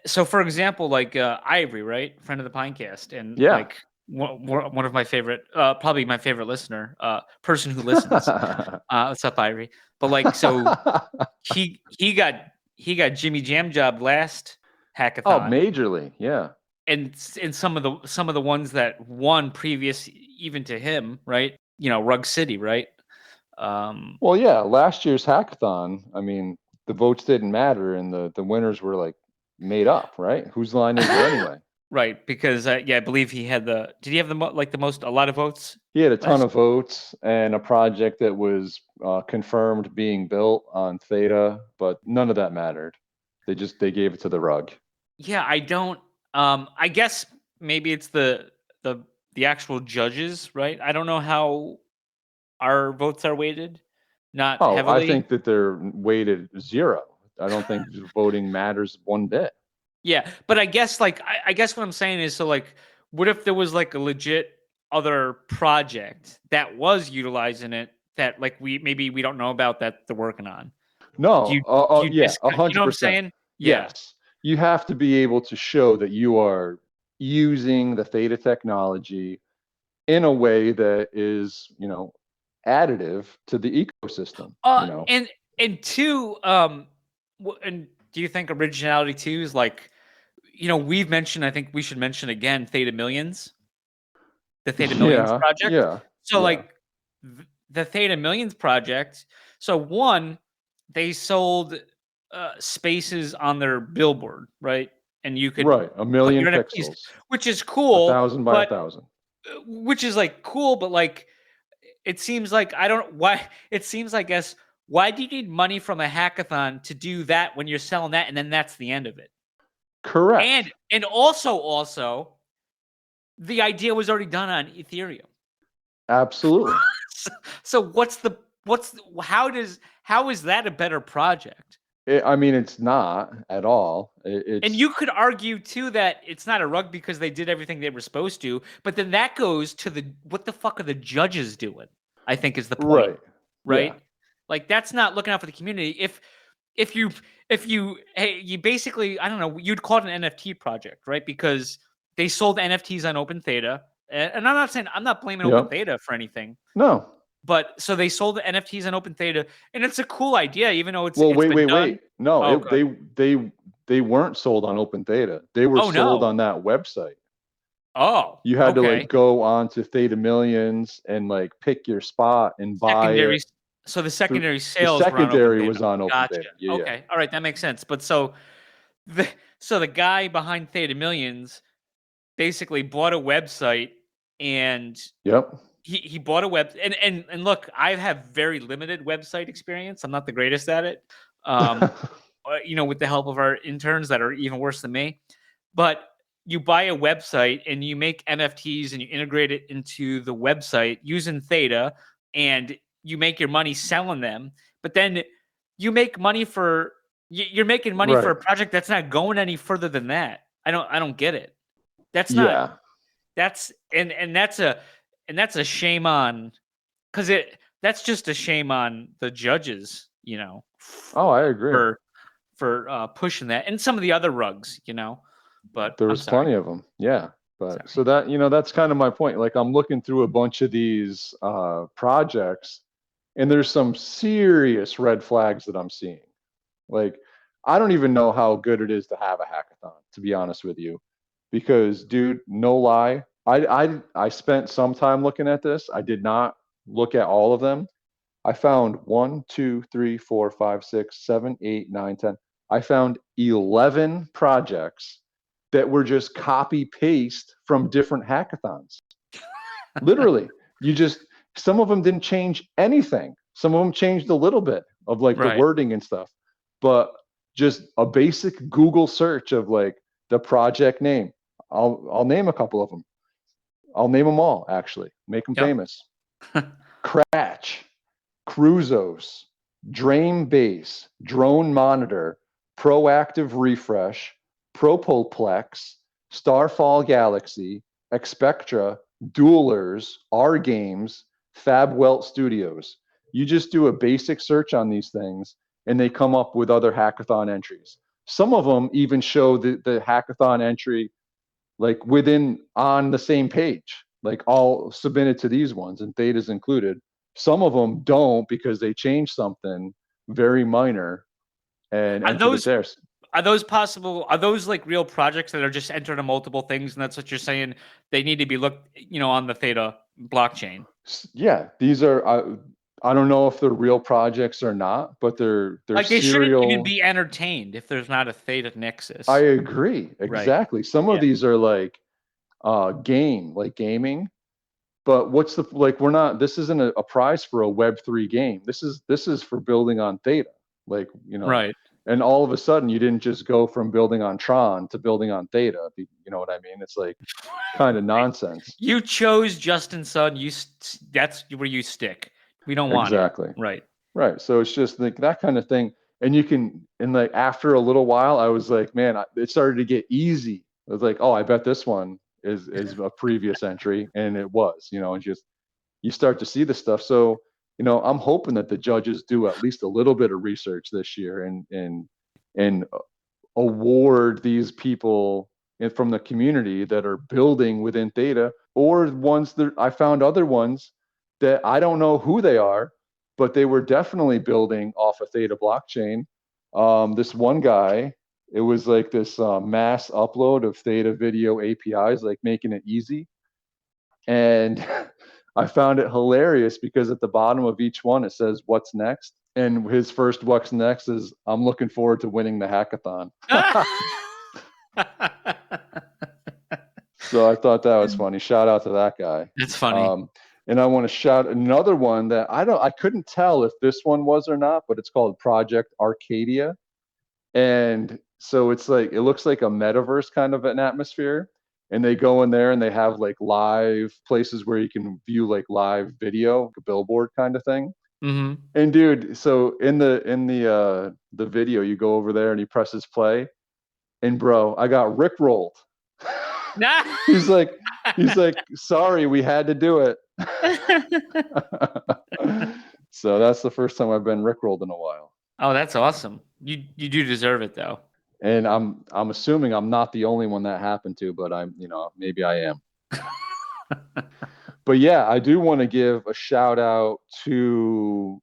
so for example, like Ivory, right? Friend of the Pinecast, and like one of my favorite, probably my favorite listener, person who listens. What's up, Ivory? But like, so he got Jimmy Jam job last Hackathon. Oh, majorly, yeah. And some of the ones that won previous even to him, right? Rug City, right? Well, yeah, last year's Hackathon, I mean, the votes didn't matter, and the winners were like made up, right? Whose line is it anyway? Right, because I believe he had did he have a lot of votes? He had a ton of votes and a project that was confirmed being built on Theta, but none of that mattered. They gave it to the rug. Yeah, I don't. I guess maybe it's the the actual judges, right? I don't know how our votes are weighted, not Oh, I heavily. think that they're weighted 0. I don't think voting matters one bit. Yeah, but I guess like I guess what I'm saying is, so like, what if there was like a legit other project that was utilizing it that like we don't know about that they're working on? Do No, you do you yeah, you know what I'm 100%. saying? Yeah. Yes, you have to be able to show that you are using the Theta technology in a way that is, additive to the ecosystem. And two, and do you think originality too is like, we've mentioned, I think we should mention again, Theta Millions, the Theta Millions Yeah, project. yeah, So yeah. like the Theta Millions project. So one, they sold spaces on their billboard, right? And you could Right, a put million your NFTs, pixels, which is a cool, thousand by a but thousand. which is like cool, but like it seems like I don't why it seems like guess why do you need money from a hackathon to do that when you're selling that and then that's the end of it? Correct. And also the idea was already done on Ethereum. Absolutely. So how is that a better project? I mean, it's not at all. And you could argue too that it's not a rug because they did everything they were supposed to, but then that goes to the what the fuck are the judges doing? I think is the point, right. Yeah. right? Like that's not looking out for the community. If you hey, you basically, I don't know, you'd call it an NFT project, right? Because they sold NFTs on Open Theta, and I'm not blaming Open Yep. Theta for anything, No. but so they sold the NFTs on Open Theta, and it's a cool idea, even though Well, it's been done. wait. No, Oh, good. they weren't sold on Open Theta. They were Oh, sold no. on that website. Oh, You had to okay. like go on to Theta Millions and like pick your spot and buy Secondary. it. So the The secondary sales were on Open secondary Theta. was on Open Gotcha. Theta. Yeah, yeah. Okay. All right, that makes sense. But so the guy behind Theta Millions basically bought a website, and Yep. he bought a web and look, I have very limited website experience. I'm not the greatest at it. With the help of our interns that are even worse than me. But you buy a website and you make NFTs and you integrate it into the website using Theta, and you make your money selling them. But then you make money you're making money for a Right. project that's not going any further than that. I don't get it. That's not Yeah. that's and that's a shame on, because that's just a shame on the judges, Oh, I agree. for pushing that, and some of the other rugs, But There I'm was sorry. plenty of them. Yeah. But so Sorry. that, that's kind of my point. Like I'm looking through a bunch of these projects and there's some serious red flags that I'm seeing. Like, I don't even know how good it is to have a hackathon, to be honest with you, because, dude, no lie, I spent some time looking at this. I did not look at all of them. I found 1, 2, 3, 4, 5, 6, 7, 8, 9, 10. I found 11 projects that were just copy paste from different hackathons. Literally, some of them didn't change anything. Some of them changed a little bit of like the Right. wording and stuff, but just a basic Google search of like the project name. I'll name a couple of them. I'll name them all actually. Make them Yep. famous. Cratch, Cruzos, Drain Base, Drone Monitor, Proactive Refresh, Propoplex, Starfall Galaxy, Expectra, Duelers, R Games, Fab Welt Studios. You just do a basic search on these things and they come up with other hackathon entries. Some of them even show the hackathon entry like on the same page, like all submitted to these ones and Theta's included. Some of them don't because they changed something very minor and Are entered it those there. are those possible? Are those like real projects that are just entered in multiple things, and that's what you're saying? They need to be looked, on the Theta blockchain. Yeah, these are. I don't know if they're real projects or not, but they're Like they shouldn't even serial. be entertained if there's not a Theta nexus. I agree Right. exactly. Some of Yeah. these are like gaming, but what's the like? We're not. This isn't a prize for a Web3 game. This is for building on Theta. Like Right. And all of a sudden, you didn't just go from building on Tron to building on Theta. You know what I mean? It's like kind of nonsense. You chose Justin Sun. That's where you stick. We don't want Exactly. it. Right. Right. So it's just like that kind of thing. And you can, and like after a little while, I was like, man, it started to get easy. I was like, oh, I bet this one is a previous entry, and it was, and just you start to see the stuff. So, I'm hoping that the judges do at least a little bit of research this year and award these people from the community that are building within Theta, or ones that I found other ones that I don't know who they are, but they were definitely building off a Theta blockchain. This one guy, it was like this mass upload of Theta video APIs, like making it easy. And I found it hilarious because at the bottom of each one, it says, what's next? And his first what's next is, I'm looking forward to winning the hackathon. So I thought that was funny. Shout out to that guy. It's funny. And I want to shout another one that I couldn't tell if this one was or not, but it's called Project Arcadia. And so it's like, it looks like a metaverse kind of an atmosphere. And they go in there and they have like live places where you can view like live video, like a billboard kind of thing. Mm-hmm. And dude, so in the video, you go over there and he presses play, and bro, I got rickrolled. He's like, sorry, we had to do it. So that's the first time I've been rickrolled in a while. Oh, that's awesome. You do deserve it though. And I'm assuming I'm not the only one that happened to, but maybe I am. But yeah, I do want to give a shout out to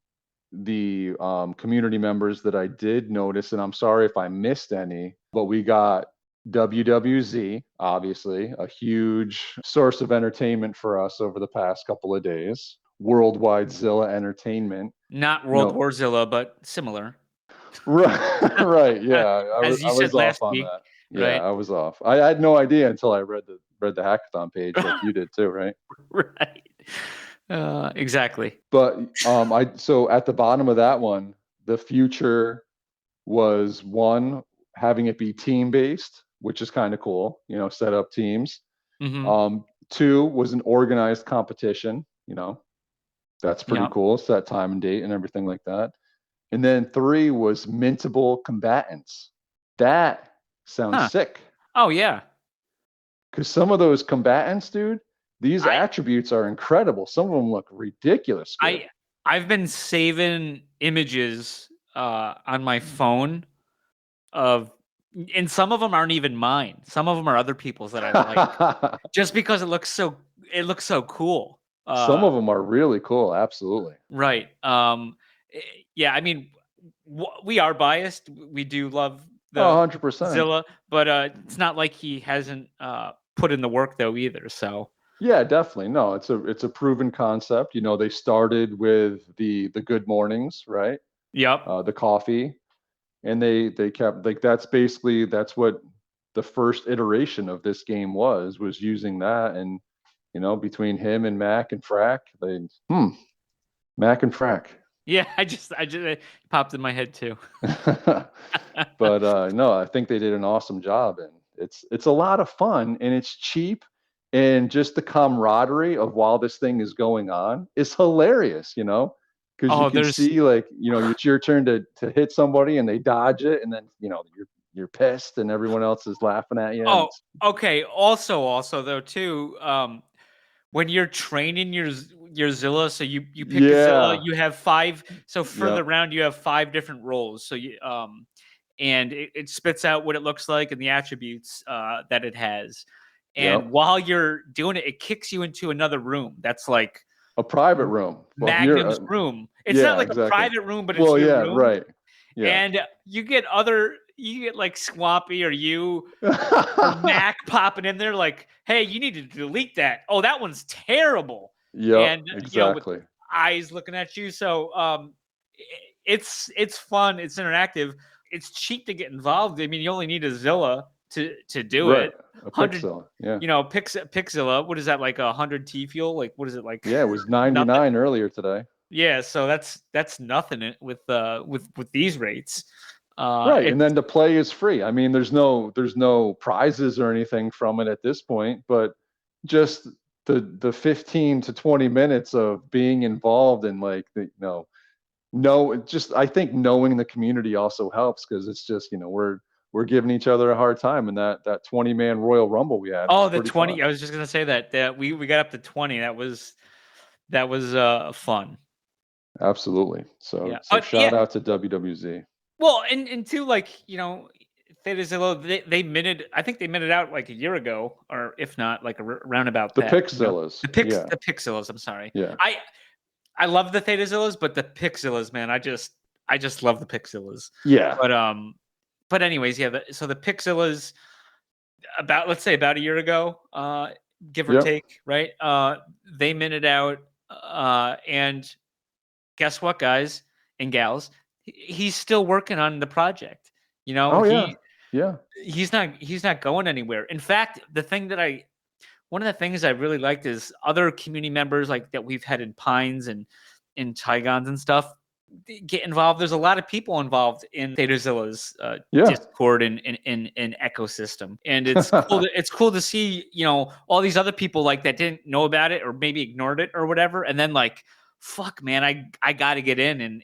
the community members that I did notice, and I'm sorry if I missed any, but we got WWZ, obviously, a huge source of entertainment for us over the past couple of days. Worldwide Zilla Entertainment. Not World Warzilla, but similar. Right. Yeah. I was off on week, that. Yeah, right? I was off. I had no idea until I read the hackathon page, like you did too, right? Right. Exactly. But so at the bottom of that one, the future was one, having it be team based, which is kind of cool, set up teams. Mm-hmm. Two was an organized competition, that's pretty cool. Set time and date and everything like that. And then three was mintable combatants. That sounds sick. Oh yeah. Because some of those combatants, dude, these attributes are incredible. Some of them look ridiculous good. I've been saving images on my phone and some of them aren't even mine. Some of them are other people's that I like, just because it looks so cool. Some of them are really cool. Absolutely. Right. Yeah. I mean, we are biased. We do love the 100%. Zilla, but it's not like he hasn't put in the work though either. So. Yeah, definitely. No, it's a proven concept. They started with the good mornings, right? Yep. The coffee, and they kept like that's what the first iteration of this game was using that. And between him and Mac and Frack, Mac and Frack. Yeah, I just it popped in my head too. But no, I think they did an awesome job, and it's a lot of fun, and it's cheap. And just the camaraderie of while this thing is going on is hilarious, because you can see like, it's your turn to hit somebody and they dodge it, and then you're pissed and everyone else is laughing at you. Oh, okay. Also though too, when you're training your Zilla, so you pick a Zilla, you have 5. So for the round, you have 5 different roles. So you and it spits out what it looks like and the attributes that it has. And while you're doing it, it kicks you into another room. That's like a private room. Magnum's room. It's not like a private room, but it's your room. Right. Yeah. And you get like Swampy or Mac popping in there like, hey, you need to delete that. Oh, that one's terrible. Yeah, and exactly. with eyes looking at you. So it's fun. It's interactive. It's cheap to get involved. I mean, you only need a Zilla to do it. A Pixel, yeah. Pixilla. What is that, like 100 T fuel? Like what is it like? Yeah, it was 99 earlier today. Yeah, so that's nothing with these rates. Right, and then the play is free. I mean, there's no prizes or anything from it at this point, but just the 15 to 20 minutes of being involved in like just I think knowing the community also helps because it's just we're giving each other a hard time, and that 20-man Royal Rumble we had was the pretty 20. fun. I was just gonna say that we got up to 20. That was fun. Absolutely. So Yeah. so shout out to WWZ. Well, and two, like, Theta Zillow, they minted. I think they minted out like a year ago, or if not, like around about The that. Pixillas. The Pixillas. I'm sorry. Yeah. I love the Theta Zillas, but the Pixillas, man, I just love the Pixillas. Yeah. But anyways, yeah. So the Pixillas, let's say about a year ago, give or take, right? They minted out, and guess what, guys and gals? He's still working on the project. Oh yeah. Yeah. He's not going anywhere. In fact, one of the things I really liked is other community members like that we've had in Pines and in Tigons and stuff get involved. There's a lot of people involved in ThetaZilla's Discord and ecosystem, and it's cool. It's cool to see all these other people like that didn't know about it or maybe ignored it or whatever, and then like, fuck, man, I got to get in, and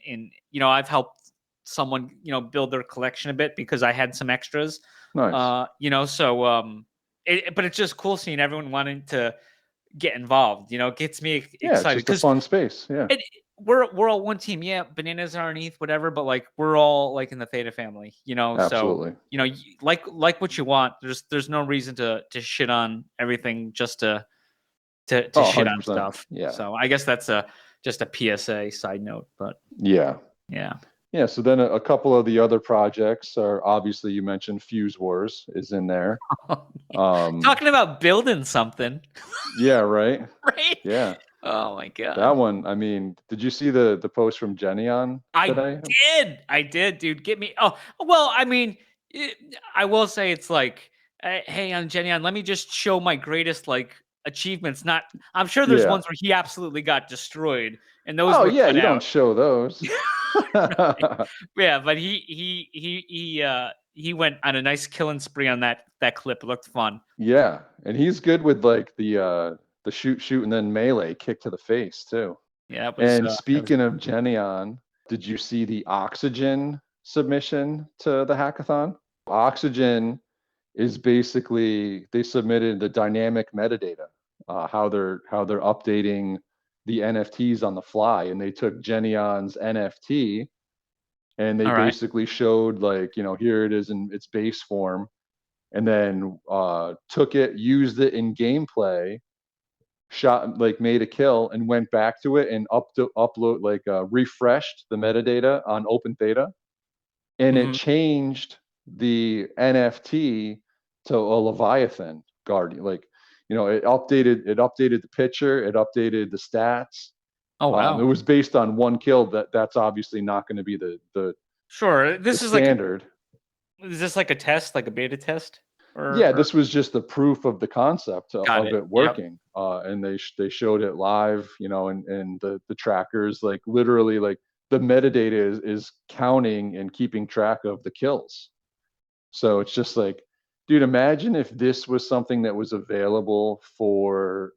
I've helped someone build their collection a bit because I had some extras. Nice. But it's just cool seeing everyone wanting to get involved. It gets me excited. It's just a fun space. Yeah. We're all one team. Yeah, bananas are underneath, whatever, but like we're all like in the Theta family, Absolutely. So like what you want. There's no reason to shit on everything just to shit on stuff. Yeah. So I guess that's just a PSA side note, but yeah. Yeah, so then a couple of the other projects are obviously you mentioned Fuse Wars is in there. Talking about building something. Yeah, right. Right? Yeah. Oh my god. That one, I mean, did you see the post from Jenny on today? I did, dude. Get me. Oh, well, I mean, I will say it's like, hey, on Jenny on, let me just show my greatest like achievements. I'm sure there's ones where he absolutely got destroyed, and those. Oh yeah, you don't show those. Yeah, but he went on a nice killing spree on that clip. It looked fun. Yeah, and he's good with like the shoot and then melee kick to the face too. Yeah. Speaking of Jenny on, did you see the Oxygen submission to the hackathon? Oxygen is basically they submitted the dynamic metadata, how they're updating the NFTs on the fly, and they took Jenny on's NFT and they basically showed like here it is in its base form, and then took it, used it in gameplay, shot like made a kill, and went back to it and upload like refreshed the metadata on Open Theta, and it changed the NFT to a Leviathan Guardian. Like it updated the picture, it updated the stats. Oh wow! It was based on one kill. That's obviously not going to be the sure. This is standard. Is this like a test, like a beta test? This was just the proof of the concept of it working. Yep. And they showed it live, and the trackers, like literally, like the metadata is counting and keeping track of the kills. So it's just like, dude, imagine if this was something that was available for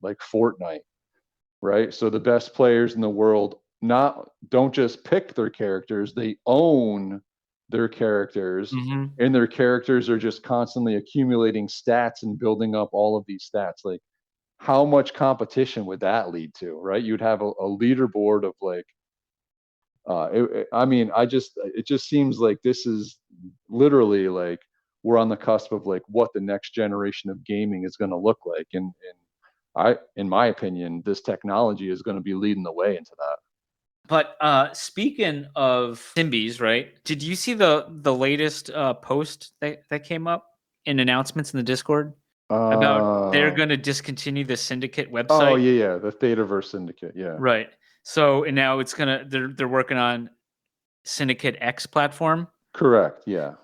like Fortnite, right? So the best players in the world don't just pick their characters, they own their characters, and their characters are just constantly accumulating stats and building up all of these stats. Like, how much competition would that lead to, right? You'd have a leaderboard of like, it just seems like this is literally like we're on the cusp of like what the next generation of gaming is going to look like, and in my opinion, this technology is going to be leading the way into that. But speaking of Symbies, right? Did you see the latest post that came up in announcements in the Discord about they're going to discontinue the Syndicate website? Oh yeah, the Thetaverse Syndicate, yeah. Right. So and now it's they're working on Syndicate X platform. Correct. Yeah.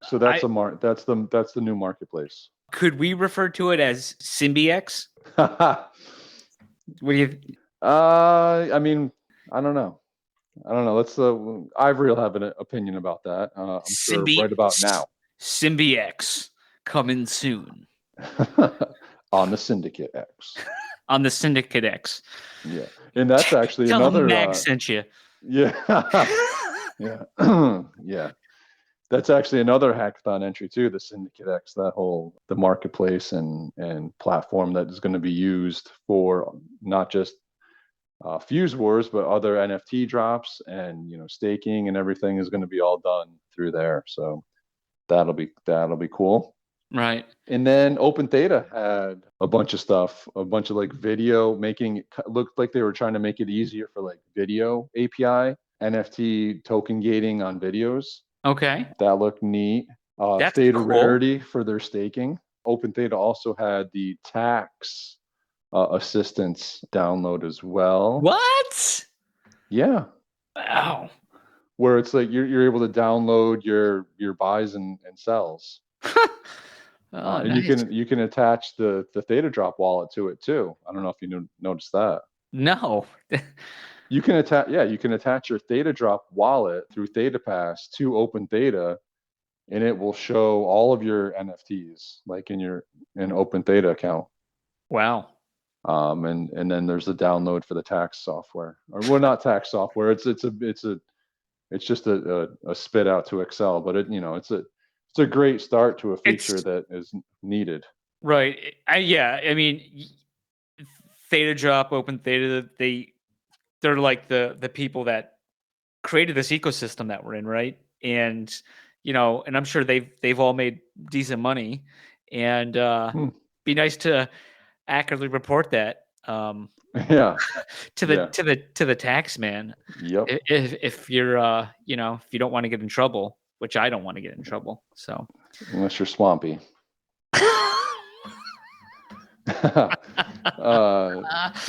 So that's that's the new marketplace. Could we refer to it as SymbiX? What do you? I mean, I don't know. I don't know. Let's Ivory will have an opinion about that. I'm sure right about now. SymbiX coming soon On the Syndicate X. on the Syndicate X. Yeah, and that's actually Tell them another. Mag sent you. Yeah, yeah, yeah. That's actually another hackathon entry too. The Syndicate X, that whole the marketplace and platform that is going to be used for not just Fuse Wars, but other NFT drops and staking and everything is going to be all done through there. So that'll be cool. Right. And then Open Theta had a bunch of stuff, a bunch of like video making it looked like they were trying to make it easier for like video API, NFT token gating on videos. Okay. That looked neat. That's Theta cool. Rarity for their staking. Open Theta also had the tax assistance download as well. What? Yeah. Wow. Where it's like you're able to download your buys and sells. Oh, And nice. you can attach the Theta Drop wallet to it too. I don't know if you noticed that. No. You can attach your Theta Drop wallet through Theta Pass to Open Theta, and it will show all of your NFTs like in Open Theta account. Wow. And then there's the download for the tax software, or well, not tax software. It's just a spit out to Excel, but it's a great start to a feature that is needed. Right. I mean, Theta Drop, Open Theta, they're like the people that created this ecosystem that we're in, right? And and I'm sure they've all made decent money, and be nice to accurately report that Yeah. to the tax man. Yep. If you're if you don't want to get in trouble, which I don't want to get in trouble, so Unless you're swampy.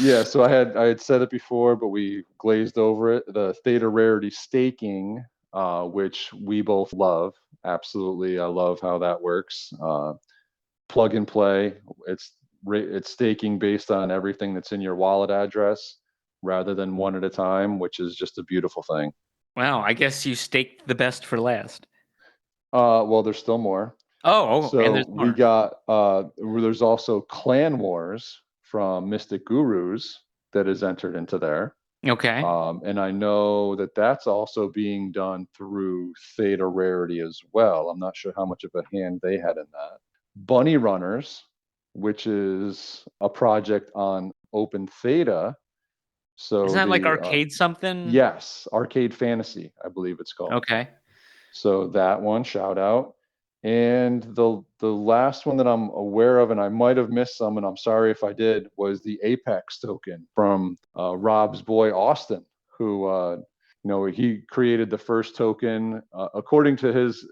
Yeah, so I had said it before, but we glazed over it. The Theta Rarity staking, which we both love. Absolutely, I love how that works. Plug and play. It's staking based on everything that's in your wallet address rather than one at a time, which is just a beautiful thing. Wow, I guess you staked the best for last. Well, there's still more. Oh, so and there's more. We got there's also Clan Wars from Mystic Gurus that is entered into there. Okay. And I know that that's also being done through Theta Rarity as well. I'm not sure how much of a hand they had in that. Bunny Runners, which is a project on Open Theta. So isn't that like arcade something? Yes, Arcade Fantasy, I believe it's called. Okay. So that one, shout out. And the last one that I'm aware of, and I might have missed some, and I'm sorry if I did, was the Apex token from Rob's boy Austin, who he created the first token. According to his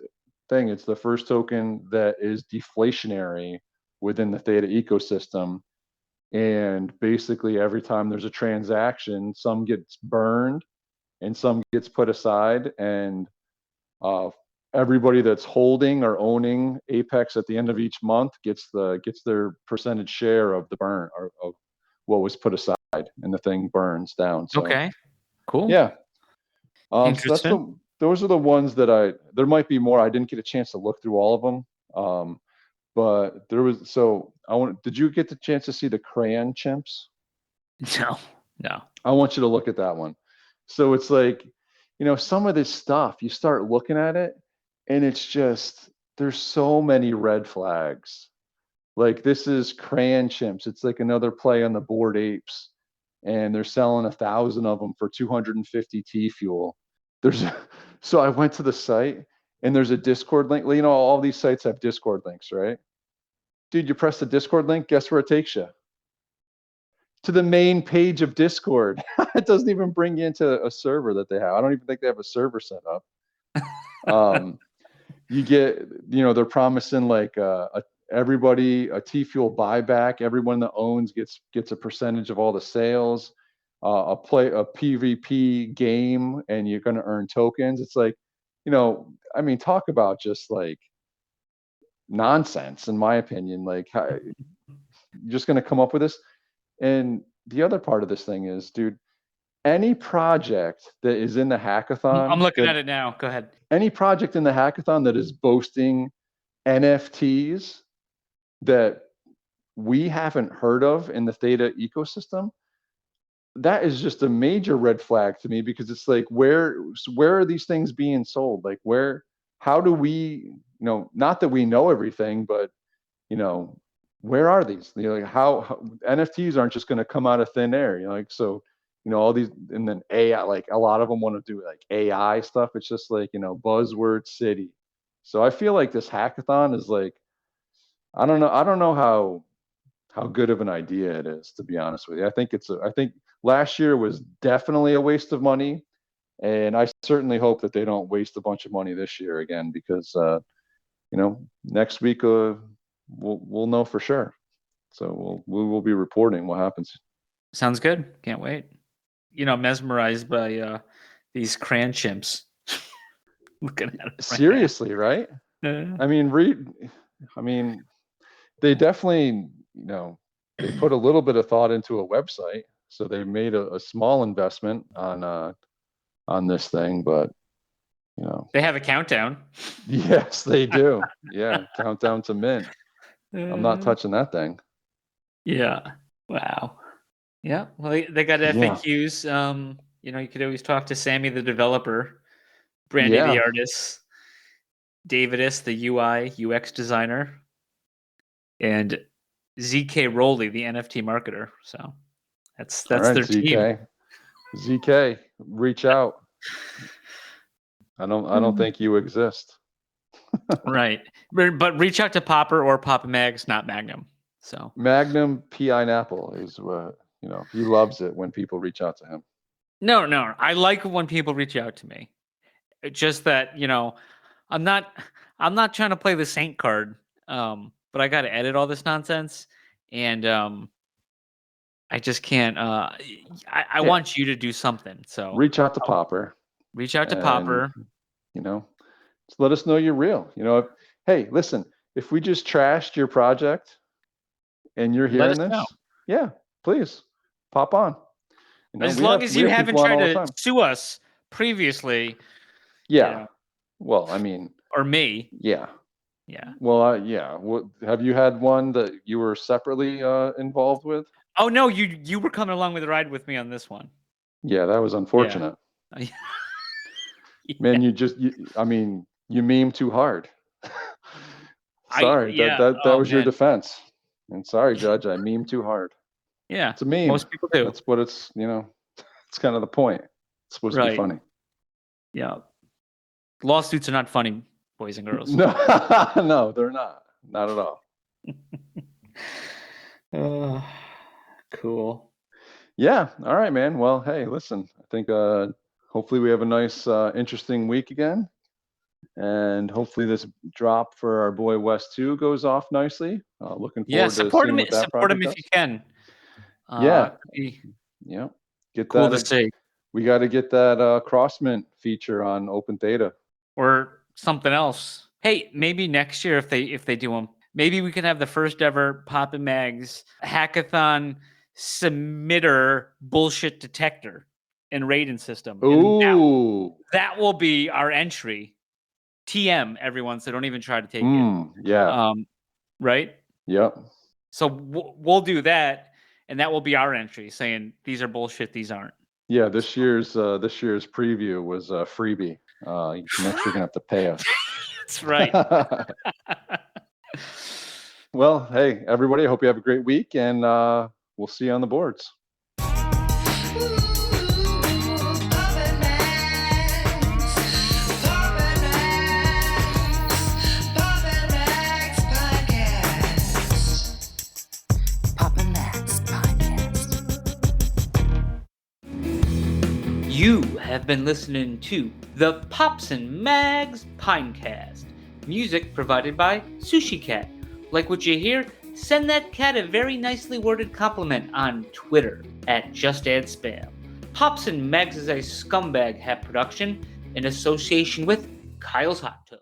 thing, it's the first token that is deflationary within the Theta ecosystem. And basically, every time there's a transaction, some gets burned and some gets put aside, and everybody that's holding or owning Apex at the end of each month gets their percentage share of the burn or of what was put aside, and the thing burns down. So, okay, cool. Yeah. Interesting. Those are the ones that there might be more. I didn't get a chance to look through all of them. But there was, did you get the chance to see the crayon chimps? No. I want you to look at that one. So it's like, some of this stuff, you start looking at it and it's just, there's so many red flags. Like, this is crayon chimps. It's like another play on the Bored Apes, and they're selling 1,000 of them for 250 T fuel. So I went to the site, and there's a Discord link. All these sites have Discord links, right? Dude, you press the Discord link, guess where it takes you? To the main page of Discord. It doesn't even bring you into a server that they have. I don't even think they have a server set up. You get, they're promising like everybody a T Fuel buyback. Everyone that owns gets a percentage of all the sales. A PvP game, and you're going to earn tokens. It's like, talk about just like nonsense, in my opinion. Like, how, you're just going to come up with this. And the other part of this thing is, dude, any project that is in the hackathon, I'm looking at it now. Go ahead. any project in the hackathon that is boasting NFTs that we haven't heard of in the Theta ecosystem, that is just a major red flag to me, because it's like, where are these things being sold? Like, how do we, not that we know everything, but where are these? Like how NFTs aren't just going to come out of thin air, like, so, all these, and then AI, like a lot of them want to do like AI stuff. It's just like, buzzword city. So I feel like this hackathon is like, I don't know how good of an idea it is, to be honest with you. I think last year was definitely a waste of money, and I certainly hope that they don't waste a bunch of money this year again, because next week we'll know for sure. So we will be reporting what happens. Sounds good. Can't wait. Mesmerized by these crayon chimps. Looking at it right Seriously, right? now. I mean, they definitely, they put a little bit of thought into a website, so they made a small investment on this thing, but They have a countdown. yes, they do. Yeah, countdown to mint. I'm not touching that thing. Yeah. Wow. Yeah. Well, they got FAQs. You could always talk to Sammy, the developer, Brandy, the artist, Davidus, the UI UX designer, and ZK Rowley, the NFT marketer. So that's All right, their team. ZK, reach out. I don't think you exist. Right. But reach out to Popper or Papa Mags, not Magnum. So Magnum Pineapple is what, he loves it when people reach out to him. No. I like when people reach out to me. It's just that, I'm not trying to play the saint card. But I got to edit all this nonsense, and I just can't. I want you to do something. So reach out to Popper. Reach out to Popper. Just let us know you're real. Hey, listen, if we just trashed your project and you're hearing this, yeah, please pop on. As long as you haven't tried to sue us previously. Yeah. Well, I mean, or me. Yeah. Yeah. Well, yeah. Have you had one that you were separately involved with? Oh no, you were coming along with the ride with me on this one. Yeah, that was unfortunate. Yeah. Man, you meme too hard. Sorry, that was your defense. And sorry, Judge, I meme too hard. Yeah, it's a meme. Most people do. That's what it's. It's kind of the point. It's supposed to be funny. Yeah. Lawsuits are not funny, boys and girls. No, they're not. Not at all. Cool. Yeah. All right, man. Well, hey, listen, I think hopefully we have a nice, interesting week again. And hopefully this drop for our boy West 2 goes off nicely. Looking forward to seeing what that support him if you can. Yeah. Get cool that. To see. We got to get that cross-mint feature on Open Theta. Or something else. Hey, maybe next year if they do them, maybe we can have the first ever Pop and Mags hackathon submitter bullshit detector and rating system. Ooh. That will be our entry. TM, everyone, so don't even try to take it. Yeah. Right? Yep. So we'll do that, and that will be our entry, saying these are bullshit, these aren't. Yeah, this year's preview was a freebie. Next you're gonna have to pay us. That's right. Well, hey, everybody, I hope you have a great week, and we'll see you on the boards. You have been listening to the Pops and Mags Pinecast. Music provided by Sushi Cat. Like what you hear? Send that cat a very nicely worded compliment on Twitter @JustAddSpam. Pops and Mags is a Scumbag Hat production in association with Kyle's Hot Tub.